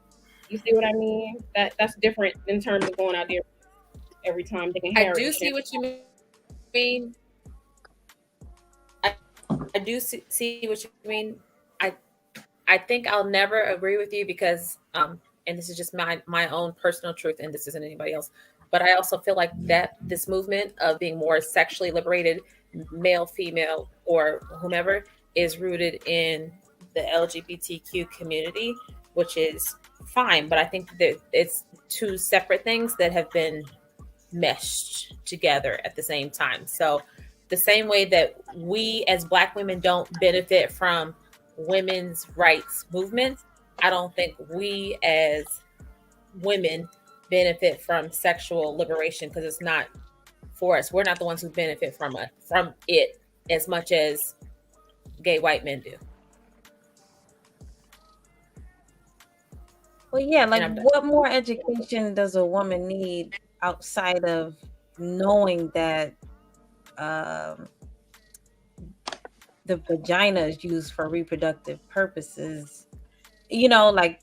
You see what I mean? That's different in terms of going out there every time thinking I do see what you mean. I do see what you mean. I think I'll never agree with you because and this is just my own personal truth, and this isn't anybody else. But I also feel like that this movement of being more sexually liberated, male, female, or whomever, is rooted in the LGBTQ community, which is fine. But I think that it's two separate things that have been meshed together at the same time. So the same way that we as Black women don't benefit from women's rights movements, I don't think we as women benefit from sexual liberation, because it's not for us. We're not the ones who benefit from it as much as gay white men do. Well, yeah, like what more education does a woman need outside of knowing that the vagina is used for reproductive purposes? You know, like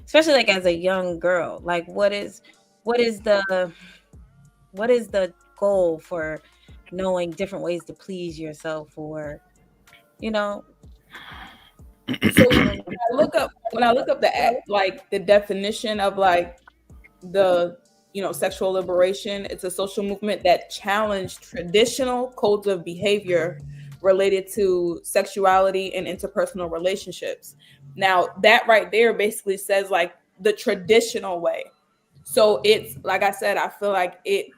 especially like as a young girl, like what is the goal for knowing different ways to please yourself, or you know? So when I look up the definition of like the sexual liberation, it's a social movement that challenged traditional codes of behavior related to sexuality and interpersonal relationships. Now that right there basically says like the traditional way. So it's like I said, I feel like it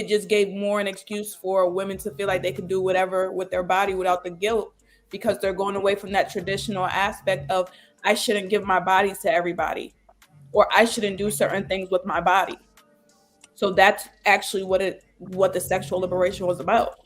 just gave more an excuse for women to feel like they could do whatever with their body without the guilt, because they're going away from that traditional aspect of I shouldn't give my body to everybody, or I shouldn't do certain things with my body. So that's actually what the sexual liberation was about.